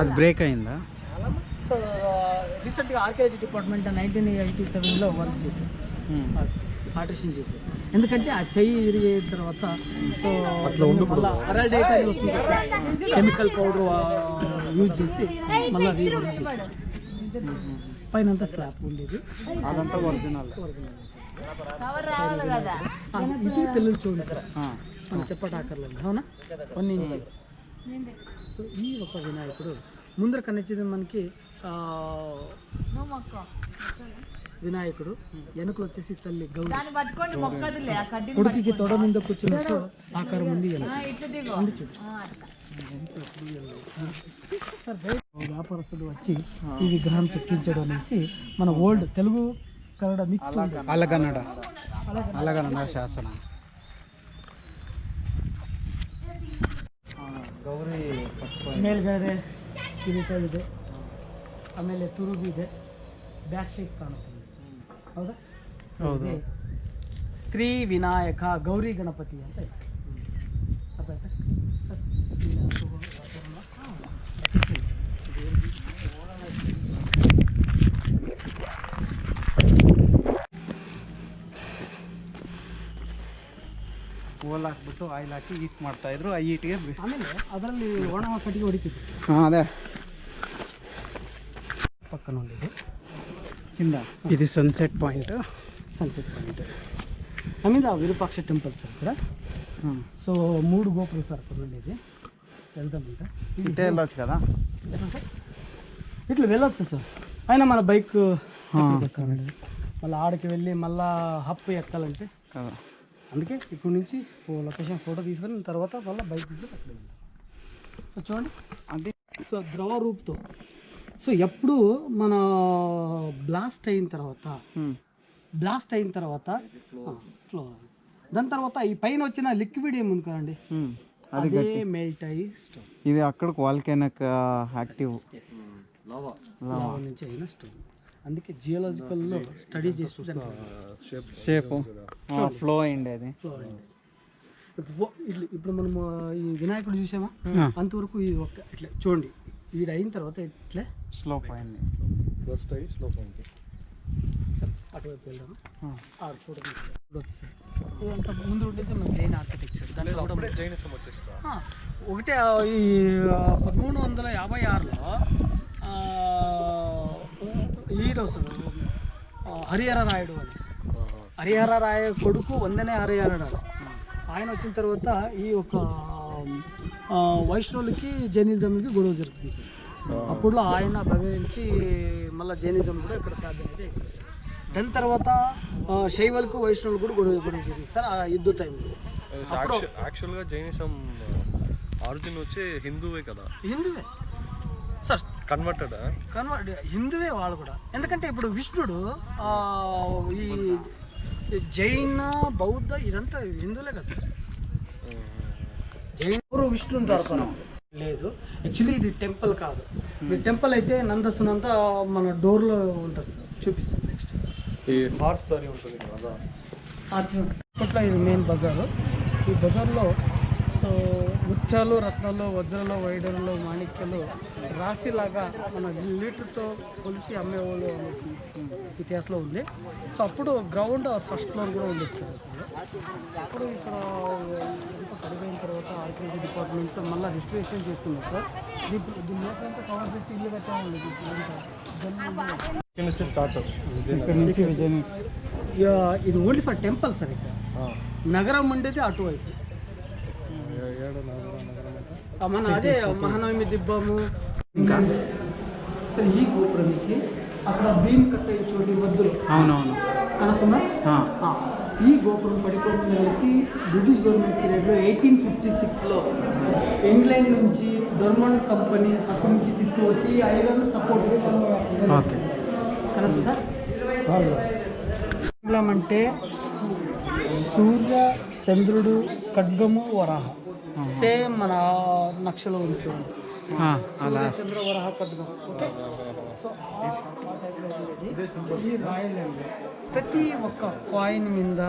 అది బ్రేక్ అయిందా? సో రీసెంట్గా ఆర్కియాలజీ డిపార్ట్మెంట్ 1987లో వర్క్ చేశారు సార్ పార్టిషన్ చేశారు. ఎందుకంటే ఆ చెయ్యి ఇరిగిన తర్వాత సో అరల్డేట్ అని వస్తుంది సార్ కెమికల్ పౌడర్ యూజ్ చేసి మళ్ళీ రీయూజ్ చేశారు. పైన అంతా స్లాబ్ ఉండేది అదంతా ఒరిజినల్. ఇది పిల్లలు చూడండి సార్ మనం చెప్పటాకర్లేదు అవునా 1 ఇంచ్. సో ఈ ఒక వినాయకుడు ముందర కనిపించేది మనకి వినాయకుడు, వెనుకలు వచ్చేసి తల్లి గౌరీ, కొడుకుకి తొడ మీద కూర్చున్నట్టు ఆకారం ఉంది. వ్యాపారస్తులు వచ్చి ఈ విగ్రహం చెక్కించడం అనేసి మన ఓల్డ్ తెలుగు కన్నడ మిక్స్ అలగన్నడ ಶಾಸನ ಗೌರಿ ಮೇಲ್ಗಡೆ ಕಿರೀಟ ಇದೆ, ಆಮೇಲೆ ತುರುಬು ಇದೆ, ಬ್ಯಾಕ್ ಶೇಪ್ ಕಾಣುತ್ತದೆ ಹೌದಾ? ಹೌದು. ಸ್ತ್ರೀ ವಿನಾಯಕ ಗೌರಿ ಗಣಪತಿ ಅಂತ ಇದೆ. ಅರ್ಥ ಆಯ್ತಾ? ಓಲ್ ಹಾಕ್ಬಿಟ್ಟು ಆಯಿಲ್ ಹಾಕಿ ಹೀಟ್ ಮಾಡ್ತಾಯಿದ್ರು. ಆ ಹೀಟ್ಗೆ ಆಮೇಲೆ ಅದರಲ್ಲಿ ಒಣ ಕಟ್ಟಿಗೆ ಹೊಡಿತಿದ್ರು. ಅದೇ పక్కన ఉండేది కింద. ఇది సన్సెట్ పాయింట్. ఆಮೇಲೆ విరూపాక్ష టెంపుల్ సార్ ఇక్కడ. సో 3 గోపురం సార్ అక్కడ ఉండేది. వెళ్దామంట ఇటే వెళ్ళొచ్చు కదా సార్, ఇట్లా వెళ్ళొచ్చు సార్. అయినా మన బైక్ మళ్ళీ ఆడికి వెళ్ళి మళ్ళీ హప్పు ఎక్కాలంటే కదా, అందుకే ఇక్కడ నుంచి లొకేషన్ ఫోటో తీసుకొని తర్వాత మళ్ళీ బైక్ తీసుకొని అక్కడ వెళ్తాం. సో చూడండి అది సో ద్రవ రూపుతో. సో ఎప్పుడు మన బ్లాస్ట్ అయిన తర్వాత ఫ్లో దాని తర్వాత ఈ పైన వచ్చిన లిక్విడ్ ఏముంది కదండి అది మెల్ట్ అయ్యి స్టోన్. ఇది అక్కడికి వాల్కెనిక్ యాక్టివ్ లావా నుంచి అయిన స్టోన్. అందుకే జియోలాజికల్లో స్టడీ చేసి షేప్ ఫ్లో అయింది అది. ఇప్పుడు మనం ఈ వినాయకుడు చూసామా అంతవరకు ఈ ఒక్క ఇట్లా చూడండి, ఈడ అయిన తర్వాత ఇట్లా స్లోప్ అయింది. ఫస్ట్ అయ్యి స్లోప్ అయింది. అటువైపు వెళ్దాము. ఫోటో చూడొచ్చు సార్. ఇదంతా ముందు ఉండేది మన జైన్ ఆర్కిటెక్చర్. దాంట్లో కూడా జైనిజం వచ్చేస్తా ఒకటే ఈ 1356లో ఈరోజు హరిహర రాయుడు అని, హరిహర రాయ కొడుకు వందనే హరిహర రాయుడు. ఆయన వచ్చిన తర్వాత ఈ ఒక వైష్ణవులకి జైనిజంకి గొడవ జరుగుతుంది సార్. అప్పుడులో ఆయన భగవించి మళ్ళీ జైనిజం కూడా ఇక్కడ ప్రాధాన్యత ఎక్కువ. దాని తర్వాత శైవులకు వైష్ణవులు కూడా గొడవ జరిగింది సార్ ఆ యుద్ధ టైంలో. యాక్చువల్గా జైనిజం ఆరిజిన్ వచ్చి హిందూవే కదా? హిందువే సార్, కన్వర్ట్ హిందువే వాళ్ళు కూడా. ఎందుకంటే ఇప్పుడు విష్ణుడు ఈ జైన బౌద్ధ ఇదంతా హిందువులే కదా సార్. జైన విష్ణుని తరపున లేదు. యాక్చువల్లీ ఇది టెంపుల్ కాదు. ఇది టెంపుల్ అయితే నందసునంత మన డోర్లో ఉంటారు సార్, చూపిస్తాను నెక్స్ట్. ఈ హార్స్ సారీ ఉంటుంది కదా అప్పట్లో ఇది మెయిన్ బజారు. ఈ బజార్లో సో ముత్యాలు, రత్నాలు, వజ్రాలు, వైడూర్యాలు, మాణిక్యాలు రాశిలాగా మన లీటర్తో కొలిసి అమ్మేవాళ్ళు అనేసి ఇతిహాసంలో ఉంది. సో అప్పుడు గ్రౌండ్ ఫస్ట్ ఫ్లోర్ కూడా ఉండేది సార్. అప్పుడు ఇక్కడ పడిపోయిన తర్వాత ఆర్కియాలజీ డిపార్ట్మెంట్తో మళ్ళీ రిజిస్ట్రేషన్ చేస్తున్నారు సార్. దీని లోపలంతా కవర్ చేసి ఇల్లు కట్టామండి. ఇక్కడ నుంచి విజయ్ ఇది ఓన్లీ ఫర్ టెంపుల్ సార్. ఇక్కడ నగరం ఉండేది అటువైపు. మన అదే మహానవమి దిబ్బము. ఇంకా సరే ఈ గోపురానికి అక్కడ భీమ్ కట్టే చోటి మధ్యలో అవునవును కనసుందా? ఈ గోపురం పడిపోతుంది అనేసి బ్రిటిష్ గవర్నమెంట్ పీరియడ్లో 1856లో ఇంగ్లాండ్ నుంచి డొర్మండ్ కంపెనీ అక్కడి నుంచి తీసుకువచ్చి ఐరన్ సపోర్ట్ ఓకే కనసుందా? అంటే సూర్య, చంద్రుడు, ఖడ్గము, వరాహ సేమ్ మన నక్షలో ఉంటుంది. అలా చంద్ర వరహ ఖడ్గం. ఓకే, సో ఆ టైప్లో ఉండేది ఈ రాయల్ ఎంబ్లెమ్. ప్రతి ఒక్క కాయిన్ మీద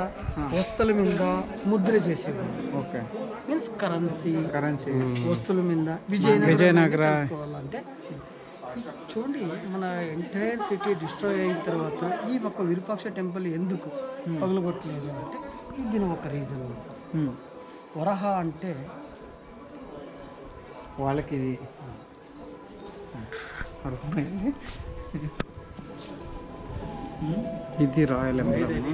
వస్తువుల మీద ముద్ర చేసేవాళ్ళు. ఓకే, మీన్స్ కరెన్సీ కరెన్సీ వస్తువుల మీద విజయనగర తెలుసుకోవాలంటే చూడండి, మన ఎంటైర్ సిటీ డిస్ట్రాయ్ అయిన తర్వాత ఈ ఒక్క విరూపాక్ష టెంపుల్ ఎందుకు పగలగొట్టలేదు అంటే దీని ఒక రీజన్ ఉంది సార్. వరహ అంటే వాళ్ళకి ఇది అర్థమైంది. ఇది royal emblem.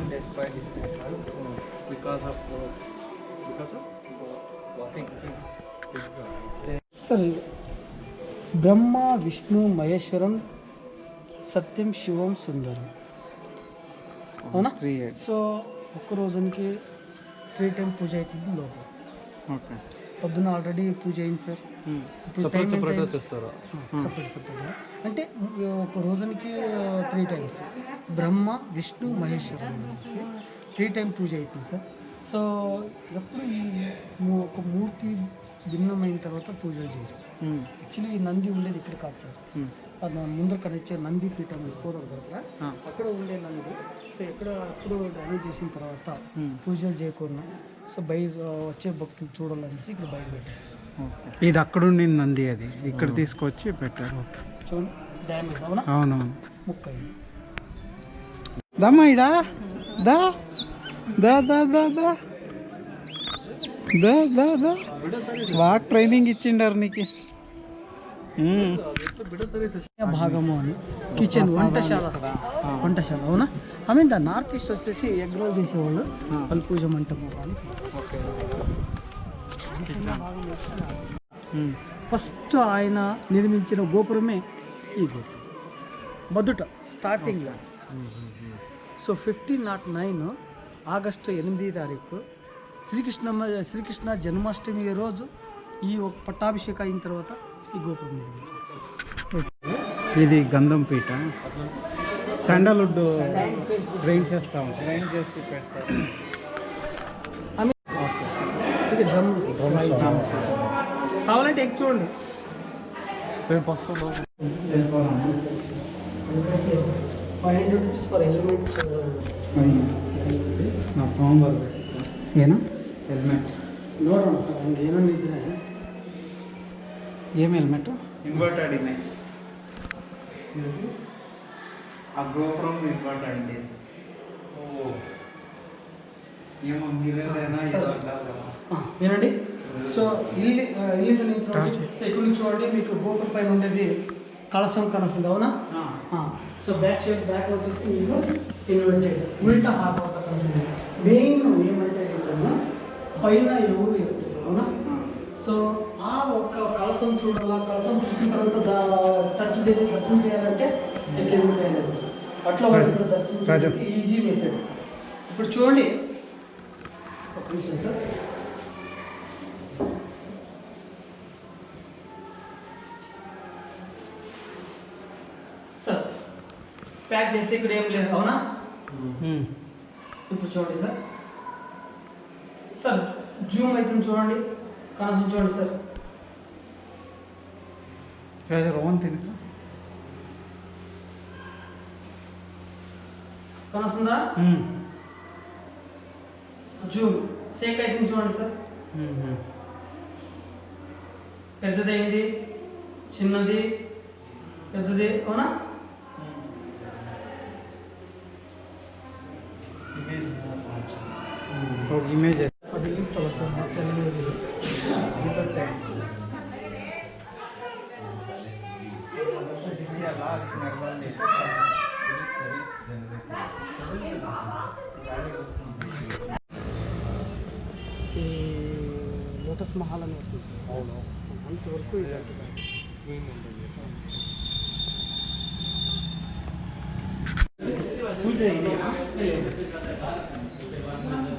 Sir Brahma Vishnu Maheshwaram సత్యం శివం సుందరం అవునా? 3 years. సో ఒక్క రోజునికి 3 టైం పూజ అవుతుంది లోపల. ఓకే, పొద్దున ఆల్రెడీ పూజ అయింది సార్. ఇప్పుడు టైం సపరేట్ అంటే ఒక రోజునికి 3 టైమ్స్ బ్రహ్మ విష్ణు మహేశ్వరం అనేసి 3 టైం పూజ అవుతుంది సార్. సో ఎప్పుడు ఈ ఒక మూర్తి భిన్నమైన తర్వాత పూజలు చేయరు. యాక్చువల్లీ ఈ నంది ఉండేది ఇక్కడ కాదు సార్, అది ముందర కనిచ్చే నంది పీఠం పోవడం దగ్గర అక్కడ ఉండే నంది. సో ఎక్కడ అప్పుడు డ్యామేజ్ చేసిన తర్వాత పూజలు చేయకుండా సో బయట వచ్చే భక్తులు చూడాలనేసి ఇక్కడ బయట పెట్టారు సార్. ఇది అక్కడ ఉండింది నంది, అది ఇక్కడ తీసుకొచ్చి పెట్టారు. చూడండి డ్యామేజ్ అవునా? అవునవును. ముక్క అయింది. దమ్మా ఇడా దా దా దా దా దా దా దా దా బాగా ట్రైనింగ్ ఇచ్చిండారు నీకు. భాగము అని కిచెన్ వంటశాల అవునా? I mean the north east వచ్చేసి ఎగ్ రోల్ చేసేవాళ్ళు, వాళ్ళు పూజ మంటపం అని. ఫస్ట్ ఆయన నిర్మించిన గోపురమే ఈ గోపురం మొదట స్టార్టింగ్లో. సో 1509 ఆగస్టు 8వ తారీఖు శ్రీకృష్ణ జన్మాష్టమి రోజు ఈ ఒక పట్టాభిషేకం అయిన తర్వాత ఈ గోపురం నిర్మించారు. ఇది గంధం పీట, శాండల్వుడ్ గ్రైండ్ చేస్తాం, గ్రైండ్ చేసి పెడతాం. ఇది డ్రమ్ కావాలంటే ఎగ్ చూడండి. ₹500 per element. ನಾ ತೊಗೊಂಬರ್ಬೇಕು. ಏನು ಹೆಲ್ಮೆಟ್ ನೋಡೋಣ ಸರ್, ಹಂಗೆ ಏನೊಂದು ಇದ್ರೆ ఏం హెల్మెట్? ఇన్వర్టెడ్ ఇమేజ్, ఆ గోపురం ఇన్వర్టెడ్ అండి. ఏమో మీరేనా వినండి. సో ఇల్లు సో ఇక్కడ నుంచి చూడండి, మీకు గోపురం పైన ఉండేది కలసం కనస్తుంది అవునా? సో బ్యాక్ వచ్చేసి మీకు ఇన్వర్టెడ్ ఉల్టా హాఫ్ అవుతా కనస్తుంది. మెయిన్ ఏమంటే పైన ఎవరు అవునా? సో ఆ ఒక్క కలసం చూడాలా, కలసం చూసిన తర్వాత టచ్ చేసి దర్శనం చేయాలంటే అట్లా వాళ్ళు దర్శనం ఈజీ మెథడ్ సార్. ఇప్పుడు చూడండి ఒక నిమిషం సార్. సార్ ప్యాక్ చేస్తే ఇక్కడ ఏం లేదు అవునా? ఇప్పుడు చూడండి సార్. సార్ జూమ్ అయితే చూడండి, కనసం చూడండి సార్. రోహన్ తిని కనస్తుందా? జూమ్ సేక్ అయితే చూడండి సార్. పెద్దదైంది, చిన్నది, పెద్దది అవునా? ఒక ఇమేజ్ అది లిఫ్ట్ సార్. ఈ లోటస్ మహల్ అని వస్తుంది సార్. అవును, అంతవరకు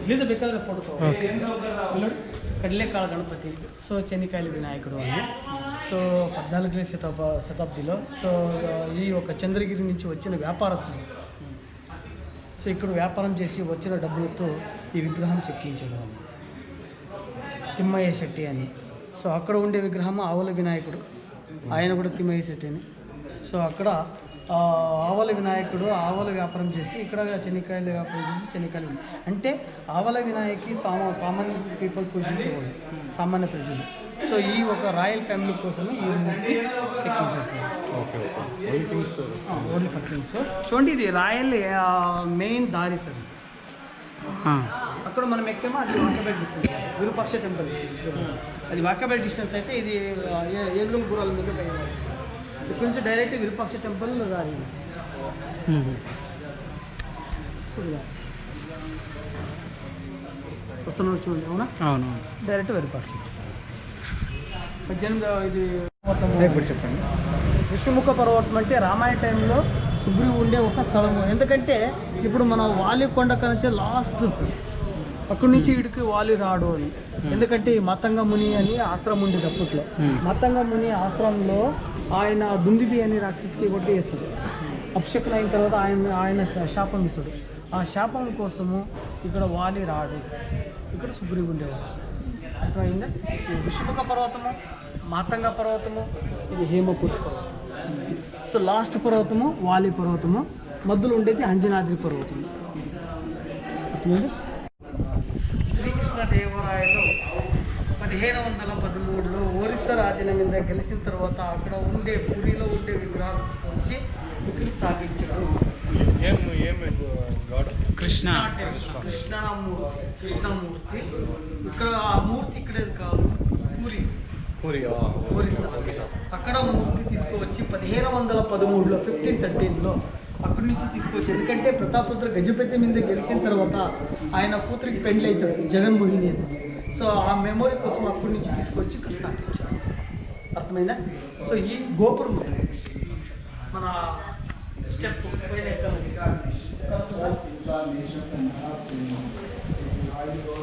లేదు ಬೇಕಾದ್ರೆ ಫೋಟೋ కడలేకాల గణపతి. సో చెన్నికాయల వినాయకుడు అని. సో 14వ శతాబ్దిలో సో ఈ ఒక చంద్రగిరి నుంచి వచ్చిన వ్యాపారస్తులు సో ఇక్కడ వ్యాపారం చేసి వచ్చిన డబ్బులతో ఈ విగ్రహం చెక్కించడం తిమ్మయ్య శెట్టి అని. సో అక్కడ ఉండే విగ్రహం ఆవుల వినాయకుడు, ఆయన కూడా తిమ్మయ్య శెట్టిని. సో అక్కడ ఆవల వినాయకుడు ఆవల వ్యాపారం చేసి ఇక్కడ చెనిక్కాయలు వ్యాపారం చేసి చెనిక్కాయలు అంటే ఆవల వినాయకి కామన్ పీపుల్ పూజించేవాళ్ళు, సామాన్య ప్రజలు. సో ఈ ఒక రాయల్ ఫ్యామిలీ కోసమే ఈ మూర్తి చెక్కించారు సార్. Only for Kings. చూడండి ఇది రాయల్ మెయిన్ దారి సార్. అక్కడ మనం ఎక్కేమో అది వాకబుల్ డిస్టెన్స్, విరూపాక్ష టెంపుల్ అది వాకబుల్ డిస్టెన్స్ అయితే ఇది ఏనుగుల గుర్రాల మీద పోయేవాళ్ళు. ఇక్కడ నుంచి డైరెక్ట్ విరూపాక్ష టెంపుల్ దారి వస్తున్నాడు చూడండి. అవునా? అవును, డైరెక్ట్ విరూపాక్ష. 18 ఇది ఇప్పుడు చెప్పండి. ఋషిముఖ పర్వతం అంటే రామాయణ టైంలో సుగ్రీవు ఉండే ఒక స్థలము. ఎందుకంటే ఇప్పుడు మన వాలి కొండ కనుక లాస్ట్ అక్కడి నుంచి ఇడికి వాలి రాడు అని. ఎందుకంటే ఈ మతంగ ముని అని ఆశ్రమం ఉండేది అప్పట్లో. మతంగ ముని ఆశ్రమంలో ఆయన దుందిబి అని రాక్షసికి కొట్టి వేస్తాడు. అభిషేకం అయిన తర్వాత ఆయన శాపం ఇస్తాడు. ఆ శాపం కోసము ఇక్కడ వాలి రాడు, ఇక్కడ సుగ్రీవు ఉండేవాడు. అర్థమైందా? ఋషిముఖ పర్వతము, మాతంగ పర్వతము, ఇది హేమకూట పర్వతం. సో లాస్ట్ పర్వతము వాలి పర్వతము, మధ్యలో ఉండేది అంజనాద్రి పర్వతం. అర్థమైంది? శ్రీకృష్ణదేవరాయలు 1513లో ఒరిస్సా రాజ్యం మీద గెలిచిన తర్వాత అక్కడ ఉండే పురిలో ఉండే విగ్రహాలు వచ్చి ఇక్కడ స్థాపించారు. కృష్ణమూర్తి. ఇక్కడ ఆ మూర్తి ఇక్కడే కాదు, పూరి ఒరిస్సా. అక్కడ మూర్తి తీసుకువచ్చి 1513లో 1513లో అక్కడి నుంచి తీసుకొచ్చి. ఎందుకంటే ప్రతాపరుద్ర గజపతి మీద గెలిచిన తర్వాత ఆయన కూతురికి పెళ్లి అవుతాడు జగన్మోహిని. సో ఆ మెమొరీ కోసం అక్కడి నుంచి తీసుకొచ్చి ఇక్కడ స్థాపించారు. అర్థమైందా? సో ఈ గోపురం సార్ మన స్టెప్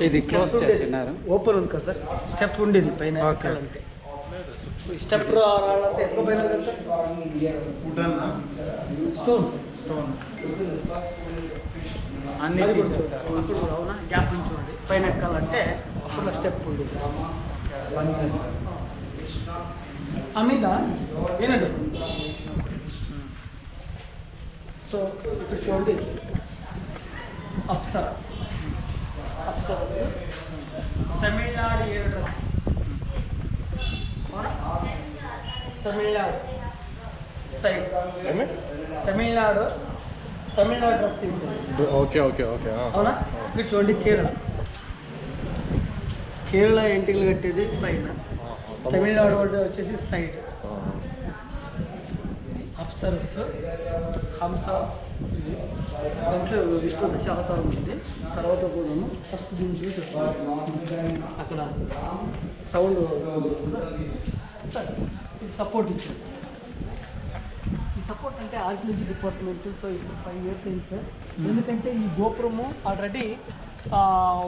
ఇది క్లోజ్ చేసినారు. ఓపెన్ ఉంది కదా సార్, స్టెప్ ఉండేది పైన ఎక్కాలంటే. స్టెప్ రావాలంటే ఎక్కకపోయినారు కదా సార్. స్టోన్ అన్ని అప్పుడు అవునా గ్యాప్ నుంచి చూడండి. పైన ఎక్కాలంటే అప్పుడు స్టెప్ ఉండేది. మీద వినండి. సో ఇక్కడ చూడండి అప్సరస్ Tamil Nadu hair dress. Tamil Nadu side Tamil Nadu dressing. Okay okay okay. అవునా? ఇక్కడ చూడండి కేరళ ఎంటికలు కట్టేది పైన, తమిళనాడు వాళ్ళు వచ్చేసి సైడ్. అప్సరస్ హంస, దాంట్లో విష్ణు దశావతారం ఉంది. తర్వాత కూడా ఫస్ట్ దీన్ని చూసేస్తాం. అక్కడ సౌండ్ సపోర్ట్ ఇచ్చారు. ఈ సపోర్ట్ అంటే ఆర్కియాలజీ డిపార్ట్మెంట్. సో ఇప్పుడు 5 years అయింది సార్. ఎందుకంటే ఈ గోపురము ఆల్రెడీ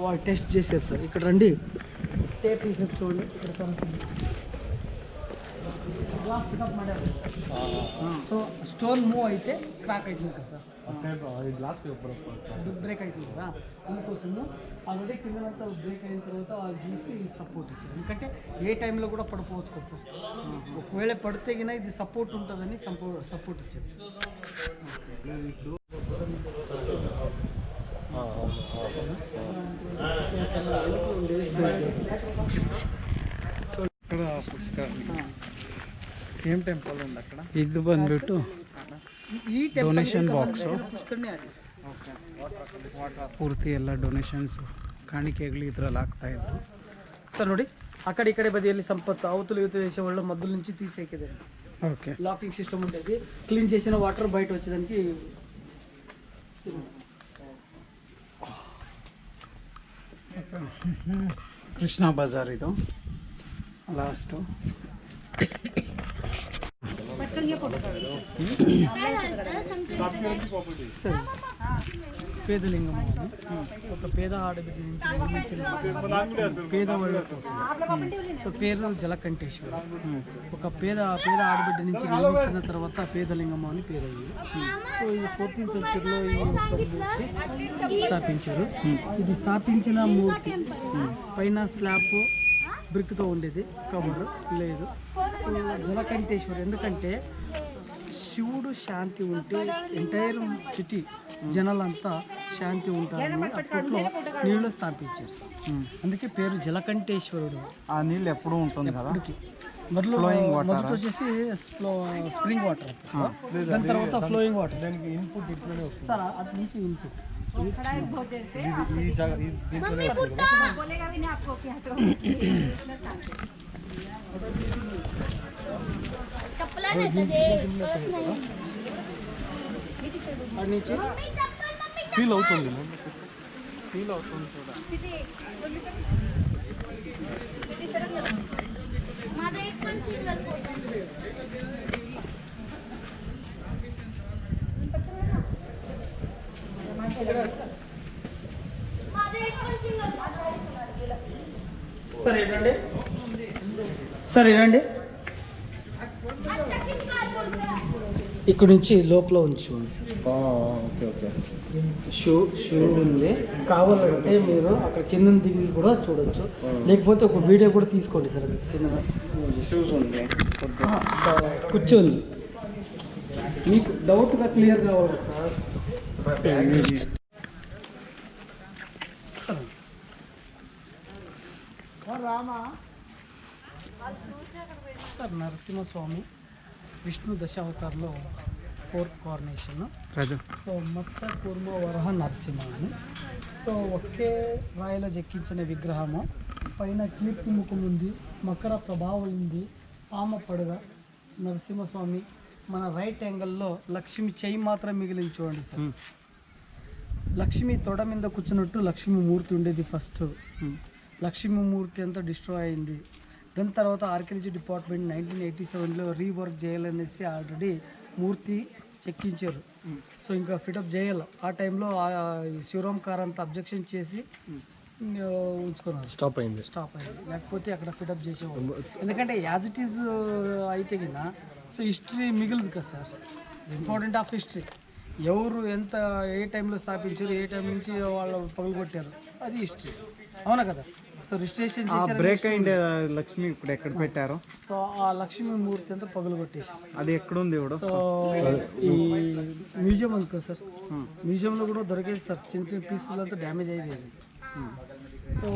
వాళ్ళు టెస్ట్ చేశారు సార్. ఇక్కడ రండి, టేప్ తీసేసి చూడండి. ఇక్కడ కనుక్కుంది గ్లాస్ పికప్ మాడారు. సో స్టోన్ మూవ్ అయితే క్రాక్ అవుతుంది కదా సార్, గ్లాస్ బ్రేక్ అవుతుంది కదా. అందుకోసము ఆల్రెడీ కిందనంతా బ్రేక్ అయిన తర్వాత వాళ్ళు చూసి సపోర్ట్ ఇచ్చారు. ఎందుకంటే ఏ టైంలో కూడా పడిపోవచ్చు కదా సార్. ఒకవేళ పడితే గిన ఇది సపోర్ట్ ఉంటుందని సపోర్ట్ ఇచ్చారు సార్. ఇక్కడ ఏం టెంపుల్ ఉంది అక్కడ? ఇది ಬಂದ್ಬಿಟ್ಟು ಈ ಡೊನೇಷನ್ ಬಾಕ್ಸ್. ಪುಷ್ಕರಣಿ ಆಗಿದೆ. ಪೂರ್ತಿ ಎಲ್ಲ ಡೊನೇಷನ್ಸ್ ಕಾಣಿಕೆಗಳು ಇದ್ರಲ್ಲಿ ಆಗ್ತಾ ಇದ್ರು ಸರ್. ನೋಡಿ ಆ ಕಡೆ ಈ ಕಡೆ ಬದಿಯಲ್ಲಿ ಸಂಪತ್ತು అవతల యువత చేసే వాళ్ళ మధ్య నుంచి తీసేకేది. ఓకే, లాకింగ్ సిస్టమ్ ఉంటుంది. క్లీన్ చేసిన వాటర్ బయట వచ్చేదానికి. కృష్ణా బజార్ ఇది లాస్ట్. పేదలింగం ఒక పేద ఆడబిడ్డ నుంచి నిర్మించిన పేదవాళ్ళ కోసం. సో పేరు జలకంఠేశ్వర. ఒక పేద ఆడబిడ్డ నుంచి నిర్మించిన తర్వాత పేదలింగం అని పేరు అయింది. సో ఈ 14th century ఈ యొక్క మూర్తి స్థాపించారు. ఇది స్థాపించిన మూర్తి పైన స్లాబ్ బ్రిక్తో ఉండేది, కవర్ లేదు. జలకంఠేశ్వరి ఎందుకంటే శివుడు శాంతి ఉంటే ఎంటైర్ సిటీ జనాలంతా శాంతి ఉంటారని అప్పట్లో నీళ్ళు స్థాపించారు సార్. అందుకే పేరు జలకంఠేశ్వరుడు. ఆ నీళ్ళు ఎప్పుడూ ఉంటుంది కదా. మొదలు మొదట వచ్చేసి స్ప్రింగ్ వాటర్, దాని తర్వాత ఫ్లోయింగ్ వాటర్. దానికి ఇన్పుట్ ఇట్లనే వస్తుంది సార్ అటు నుంచి ఇన్పుట్ ఈ దీంట్లోనే వస్తుంది కదా. అటు నుంచి ఫీల్ అవుతుంది చూడ. సరే రండి, సరే రండి. ఇక్కడ నుంచి లోపల ఉంచుకోండి సార్. Okay okay. షూ ఉంది, కావాలంటే మీరు అక్కడ కింద దిగి కూడా చూడొచ్చు, లేకపోతే ఒక వీడియో కూడా తీసుకోండి సార్. కింద షూస్ ఉంది, కూర్చొని మీకు డౌట్గా క్లియర్ కావాలి సార్. సార్ నరసింహస్వామి విష్ణు దశావతారంలో 4th incarnation. So Matsya Kurma వరహ Narasimha అని. సో ఒకే రాయిలో చెక్కించిన విగ్రహము, పైన కీర్తి ముఖం ఉంది, మకర ప్రభావం ఉంది, పామ పడగ నరసింహస్వామి. మన రైట్ యాంగిల్లో లక్ష్మి చెయ్యి మాత్రం మిగిలింది చూడండి సార్. లక్ష్మి తొడ మీద కూర్చున్నట్టు లక్ష్మీమూర్తి ఉండేది ఫస్ట్. లక్ష్మీమూర్తి అంతా డిస్ట్రాయ్ అయింది. దాని తర్వాత ఆర్కియాలజీ డిపార్ట్మెంట్ 1987లో రీవర్క్ చేయాలనేసి ఆల్రెడీ మూర్తి చెక్కించారు. సో ఇంకా ఫిటప్ చేయాలి. ఆ టైంలో శివరామ్ కార్ అంతా అబ్జెక్షన్ చేసి ఉంచుకున్నారు, స్టాప్ అయింది. లేకపోతే అక్కడ ఫిటప్ చేసేవాళ్ళు. ఎందుకంటే యాజ్ ఇట్ ఈజ్ అయితే కింద సో హిస్టరీ మిగిలింది కదా సార్. ఇంపార్టెంట్ ఆఫ్ హిస్టరీ, ఎవరు ఎంత ఏ టైంలో స్థాపించారు, ఏ టైం నుంచి వాళ్ళు పగలగొట్టారు, అది హిస్టరీ. అవునా కదా. సో రిజిస్ట్రేషన్ చేశారు. బ్రేక్ అయిండే లక్ష్మి ఇప్పుడు ఎక్కడ పెట్టారు? సో ఆ లక్ష్మీ మూర్తి అంతా పగలగొట్టేసారు. అది ఎక్కడుంది ఇప్పుడు? సో ఈ మ్యూజియం ఉంది కదా సార్, మ్యూజియంలో కూడా దొరికేది సార్. చిన్న చిన్న పీసులు అంతా డ్యామేజ్ అయిపోయింది. సో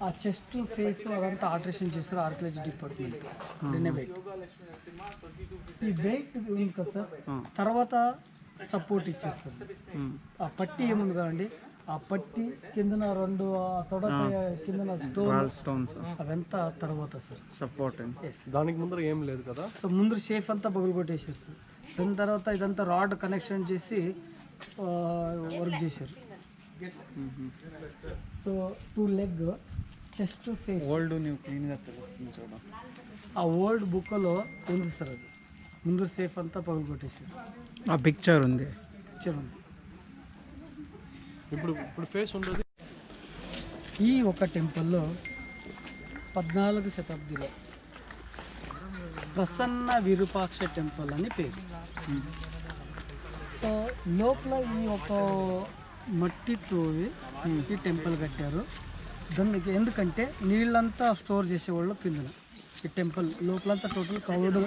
ఆ చెస్ట్ ఫేస్ అదంతా ఆల్టరేషన్ చేస్తారు ఆర్కియాలజీ డిపార్ట్మెంట్, రెనోవేట్. ఈ వెయిట్ ఉంది కదా సార్, తర్వాత సపోర్ట్ ఇచ్చారు సార్. ఆ పట్టి ఏముంది కదండి, ఆ పట్టి కిందన రెండు తొడ కిందన స్టోన్స్ అవంతా తర్వాత సార్ సపోర్ట్. దానికి ముందర ఏం లేదు కదా. సో ముందు షేఫ్ అంతా పగులు కొట్టేసేస్తారు. దాని తర్వాత ఇదంతా రాడ్ కనెక్షన్ చేసి వర్క్ చేశారు. So 2 leg chest face old new క్లీన్గా తెలుస్తుంది చూడ. ఆ ఓల్డ్ బుక్లో ఉంది సార్. అది ముందు సేఫ్ అంతా పగులు కొట్టేసారు. ఆ పిక్చర్ ఉంది. ఇప్పుడు ఫేస్ ఉండదు. ఈ ఒక టెంపుల్లో 14వ శతాబ్దిలో ప్రసన్న విరూపాక్ష టెంపుల్ అని పేరు. సో లోపల ఈ ఒక మట్టితో ఈ టెంపుల్ కట్టారు. దానికి ఎందుకంటే నీళ్ళంతా స్టోర్ చేసేవాళ్ళు కిందన. ఈ టెంపుల్ లోపలంతా టోటల్ కవర్డ్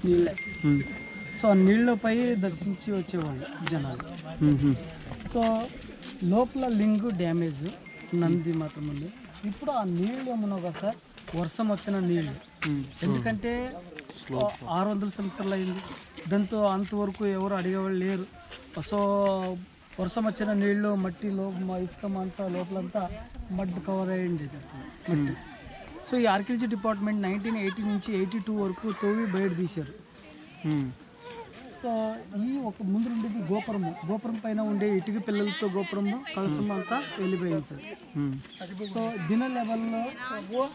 నీళ్ళే. సో ఆ నీళ్ళపై దర్శించి వచ్చేవాళ్ళు జనాలు. సో లోపల లింగు డ్యామేజ్, నంది మాత్రం ఉంది. ఇప్పుడు ఆ నీళ్ళు ఏమన్నా కదా సార్, వర్షం వచ్చిన నీళ్ళు. ఎందుకంటే 600 సంవత్సరాలు అయింది, దాంతో అంతవరకు ఎవరు అడిగేవాళ్ళు లేరు. సో వర్షం వచ్చిన నీళ్ళు మట్టిలో ఇసుక అంతా లోపలంతా మడ్ కవర్ అయ్యింది మట్టి. సో ఈ ఆర్కియాలజీ డిపార్ట్మెంట్ 1980 నుంచి 82 వరకు తోవి బయట తీశారు. సో ఈ ఒక ముందు ఉండేది గోపురము, గోపురం పైన ఉండే ఇటుక పిల్లలతో గోపురము కలసం అంతా వెళ్ళిపోయింది సార్. సో దిన లెవెల్లో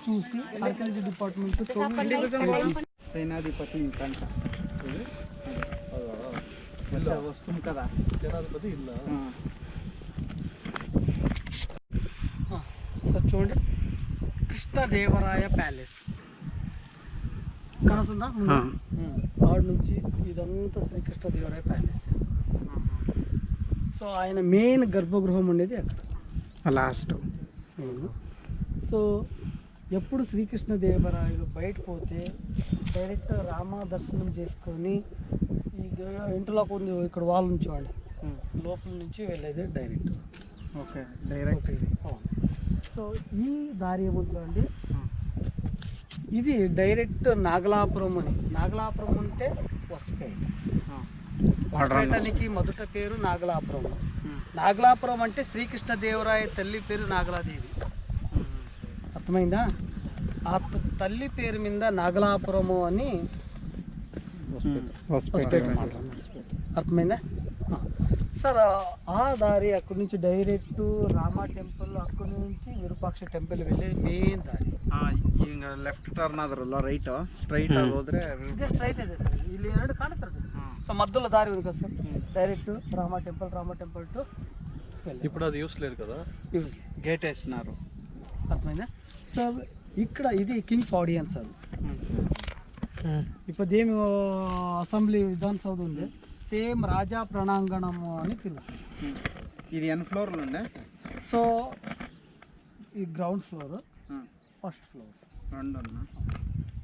చూసి ఆర్కియాలజీ డిపార్ట్మెంట్ సేనాధిపతి ఇంకంట వస్తుంది కదా. సేనాధిపతి ఇల్లు. సార్ చూడండి, కృష్ణదేవరాయ ప్యాలెస్ కనసుందా. ఆడ నుంచి ఇదంతా శ్రీకృష్ణదేవరాయ ప్యాలెస్. సో ఆయన మెయిన్ గర్భగృహం ఉండేది అక్కడ లాస్ట్. సో ఎప్పుడు శ్రీకృష్ణదేవరాయలు బయట పోతే డైరెక్ట్ రామ దర్శనం చేసుకొని ఈ ఇంటర్లోకి ఉంది ఇక్కడ వాళ్ళ నుంచి వాళ్ళు లోపల నుంచి వెళ్ళేది డైరెక్ట్. ఓకే, డైరెక్ట్ ఇది. సో ఈ దారి ఏముంటుందండి, ఇది డైరెక్ట్ నాగలాపురం అని. నాగలాపురం అంటే వసపేట. వసపేటానికి మొదట పేరు నాగలాపురం. నాగలాపురం అంటే శ్రీకృష్ణదేవరాయ తల్లి పేరు నాగలాదేవి. అర్థమైందా? ఆ తల్లి పేరు మీద నాగలాపురము అని అర్థమైందా సార్? ఆ దారి అక్కడి నుంచి డైరెక్ట్ రామా టెంపుల్, అక్కడి నుంచి విరూపాక్ష టెంపుల్ వెళ్ళే మెయిన్ దారి. ಈಗ ಲೆಫ್ಟ್ ಟರ್ನ್ ಆದ್ರಲ್ಲ ರೈಟ್ ಸ್ಟ್ರೈಟ್ ಆಗಿ ಹೋದ್ರೆ ಇದೇ ಸ್ಟ್ರೈಟ್ ಇದೆ ಸರ್, ಇಲ್ಲಿ ಎರಡು ಕಾಣುತ್ತದೆ. సో మధ్యలో దారి ఉంది కదా sir, direct Rama temple to ఇప్పుడు అది యూస్ లేదు కదా, యూజ్ గేట్ వేస్తున్నారు. అర్థమైందా? సో ఇక్కడ ఇది కింగ్స్ ఆడియన్స్ అది. ఇప్పుడు ఏమి అసెంబ్లీ విధానసౌధ ఉంది, సేమ్ రాజా ప్రణాంగణము అని తెలుసు. ఇది ఎన్ ఫ్లోర్లు ఉండే? సో ఈ గ్రౌండ్ ఫ్లోర్, ఫస్ట్ ఫ్లోర్ రెండు ఉన్నా.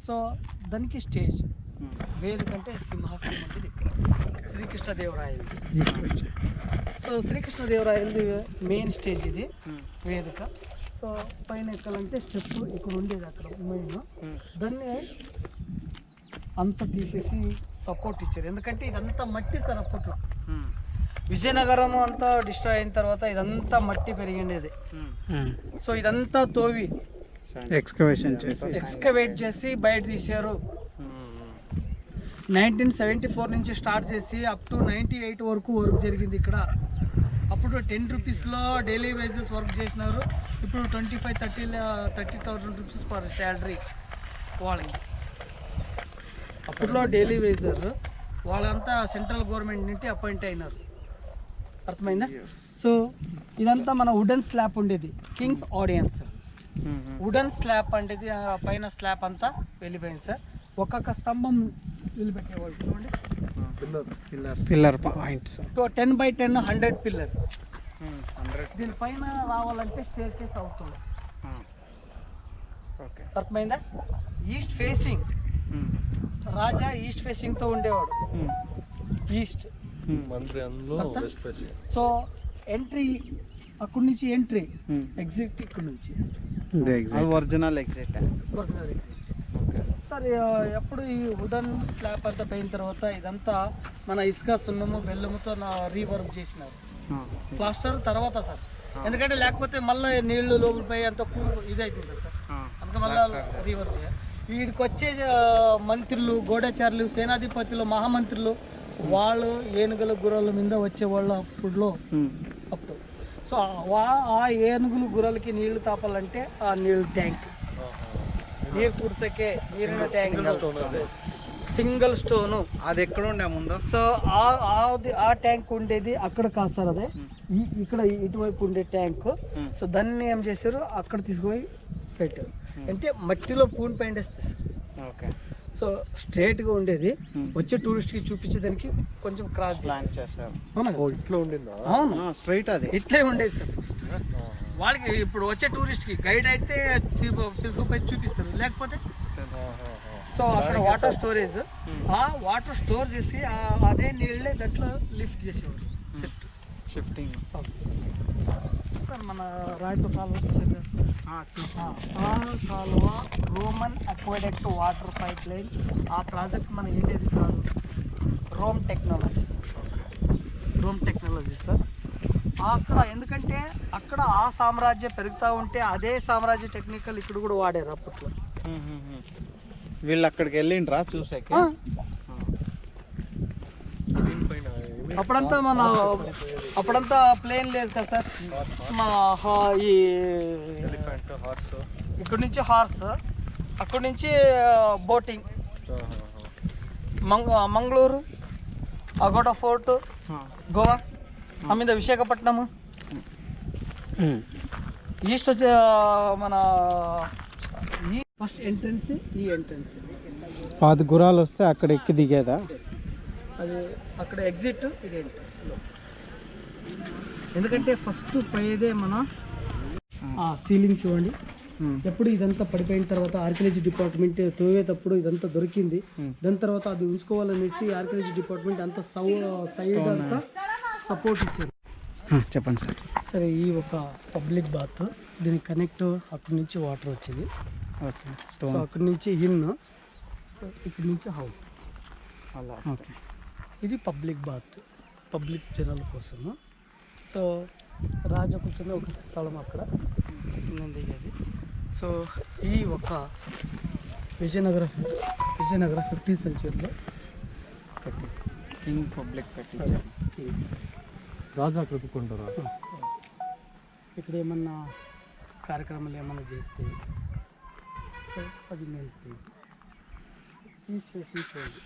సో దానికి స్టేజ్ వేదికంటే సింహాసనం అనేది ఇక్కడ శ్రీకృష్ణదేవరాయలది. సో శ్రీకృష్ణదేవరాయలది మెయిన్ స్టేజ్ ఇది వేదిక. సో పైన ఎక్కాలంటే స్టెప్ ఇక్కడ ఉండేది అక్కడ మెయిన్, దాన్ని అంతా తీసేసి సపోర్ట్ ఇచ్చారు. ఎందుకంటే ఇదంతా మట్టి సార్ అప్పట్లో. విజయనగరం అంతా డిస్ట్రాయ్ అయిన తర్వాత ఇదంతా మట్టి పెరిగిండేది. సో ఇదంతా తోవి ఎక్స్కవేట్ చేసి బయట తీశారు. 1974 నుంచి స్టార్ట్ చేసి అప్ టు 98 వరకు వర్క్ జరిగింది ఇక్కడ. అప్పుడు 10 రూపీస్లో డైలీ వేజెస్ వర్క్ చేసినారు. ఇప్పుడు 25-30,000 రూపీస్ పర్ శాలరీ వాళ్ళకి. అప్పట్లో డైలీ వేజర్ వాళ్ళంతా సెంట్రల్ గవర్నమెంట్ నుండి అపాయింట్ అయినారు. అర్థమైందా? సో ఇదంతా మన వుడెన్ స్లాబ్ ఉండేది, కింగ్స్ ఆడియన్స్. వుడెన్ స్లాబ్ అంటే పైన స్లాబ్ అంతా వెళ్ళిపోయింది సార్. ఒక్కొక్క స్తంభం నిలబెట్టేవాళ్ళు చూడండి, పిల్లర్ పాయింట్స్ 10x10 100 పిల్లర్. దీనిపైన రావాలంటే స్టేర్ కేస్ అవుతుంది. అర్థమైందా? ఈస్ట్ ఫేసింగ్ రాజా ఈస్ట్ ఫేసింగ్తో ఉండేవాడు. ఈస్ట్ మంత్రి అందులో వెస్ట్ ఫేసింగ్. సో ఎంట్రీ అక్కడి నుంచి, ఎంట్రీ ఎగ్జిట్ ఇక్కడ నుంచి. Original exit. Original exit sir. ఎప్పుడు ఈ వుడన్ స్లాబ్ అంతా పోయిన తర్వాత ఇదంతా మన ఇసుక, సున్నము, బెల్లముతో రీవర్క్ చేసినారు. ప్లాస్టర్ తర్వాత సార్, ఎందుకంటే లేకపోతే మళ్ళీ నీళ్లు లోపల పోయి అంత ఇది అవుతుంది కదా సార్, అందుకే మళ్ళీ రీవర్క్ చేయాలి. వీడికి వచ్చే మంత్రులు, గూఢచారులు, సేనాధిపతులు, మహామంత్రులు వాళ్ళు ఏనుగుల గుర్రాల మీద వచ్చేవాళ్ళు అప్పుడు. సో ఆ ఏనుగులు గుర్రాలకి నీళ్లు తాపాలంటే ఆ నీళ్ళు ట్యాంక్, నీరు కుడిసకే నీరిన ట్యాంక్, సింగిల్ స్టోను. అది ఎక్కడ ఉండే ముందు? సో ఆ ట్యాంక్ ఉండేది అక్కడ కాదు సార్, అదే ఇక్కడ ఇటువైపు ఉండే ట్యాంక్. సో దాన్ని ఏం చేశారు, అక్కడ తీసుకుపోయి పెట్టారు. అంటే మట్టిలో పూన్ పెయిండేస్తుంది సార్. ఓకే. సో స్ట్రేట్గా ఉండేది, వచ్చే టూరిస్ట్కి చూపించేదానికి కొంచెం క్రాస్ ప్లాన్ చేశారు. ఇట్లా ఉండిందా? అవును, స్ట్రైట్ అది ఇట్లే ఉండేది సార్ ఫస్ట్. వాళ్ళకి ఇప్పుడు వచ్చే టూరిస్ట్కి గైడ్ అయితే తీసుకుపోయి చూపిస్తారు, లేకపోతే సో అక్కడ వాటర్ స్టోరేజ్, ఆ వాటర్ స్టోర్ చేసి అదే నీళ్ళే దాంట్లో లిఫ్ట్ చేసేవారు. షిఫ్టింగ్ సార్ మన రాయతో కాలువ చూసారు, ఆ కాలువ రోమన్ అక్వాడక్ట్ వాటర్ పైప్ లైన్. ఆ ప్రాజెక్ట్ మన ఇండియాది కాదు, రోమ్ టెక్నాలజీ సార్. అక్కడ ఎందుకంటే అక్కడ ఆ సామ్రాజ్యం పెరుగుతూ ఉంటే అదే సామ్రాజ్య టెక్నికల్ ఇక్కడ కూడా వాడారు అప్పట్లో. వీళ్ళు అక్కడికి వెళ్ళిండ్రా చూసాక? అప్పుడంతా ప్లేన్ లేదు కదా సార్. మా ఈ ఎలిఫెంట్, హార్స్, ఇక్కడ నుంచి హార్స్, అక్కడి నుంచి బోటింగ్, మంగళూరు, అగోడా ఫోర్ట్, గోవా, మీద విశాఖపట్నము. ఈస్ట్ వచ్చే మన ఈ ఫస్ట్ ఎంట్రన్స్, ఈ ఎంట్రన్స్ అది గుర్రాలు వస్తే అక్కడ ఎక్కి దిగేదా? అది అక్కడ ఎగ్జిట్, ఇది ఎంట్రీ. ఎందుకంటే ఫస్ట్ పోయేదే మన సీలింగ్ చూడండి, ఎప్పుడు ఇదంతా పడిపోయిన తర్వాత ఆర్కియాలజీ డిపార్ట్మెంట్ తోవేటప్పుడు ఇదంతా దొరికింది. దాని తర్వాత అది ఉంచుకోవాలనేసి ఆర్కియాలజీ డిపార్ట్మెంట్ అంతా సైడ్ అంతా సపోర్ట్ ఇచ్చారు. చెప్పండి సార్. సరే, ఈ ఒక పబ్లిక్ బాత్, దీనికి కనెక్ట్ అక్కడి నుంచి వాటర్ వచ్చింది. ఓకే. సో అక్కడి నుంచి ఇక్కడి నుంచి హౌస్. ఓకే. ఇది పబ్లిక్ బాత్, పబ్లిక్ జనాల కోసము. సో రాజా కూర్చున్న ఒక స్థలం అక్కడ ఉన్నది అది. సో ఈ ఒక విజయనగర 15th సెంచరీలో కింగ్ పబ్లిక్ కట్టించారు. రాజా కట్టుకుంటారా? ఇక్కడ ఏమన్నా కార్యక్రమాలు ఏమన్నా చేస్తే సో అది మెయిన్ స్టేజ్. ఈ స్పేస్ చూడండి.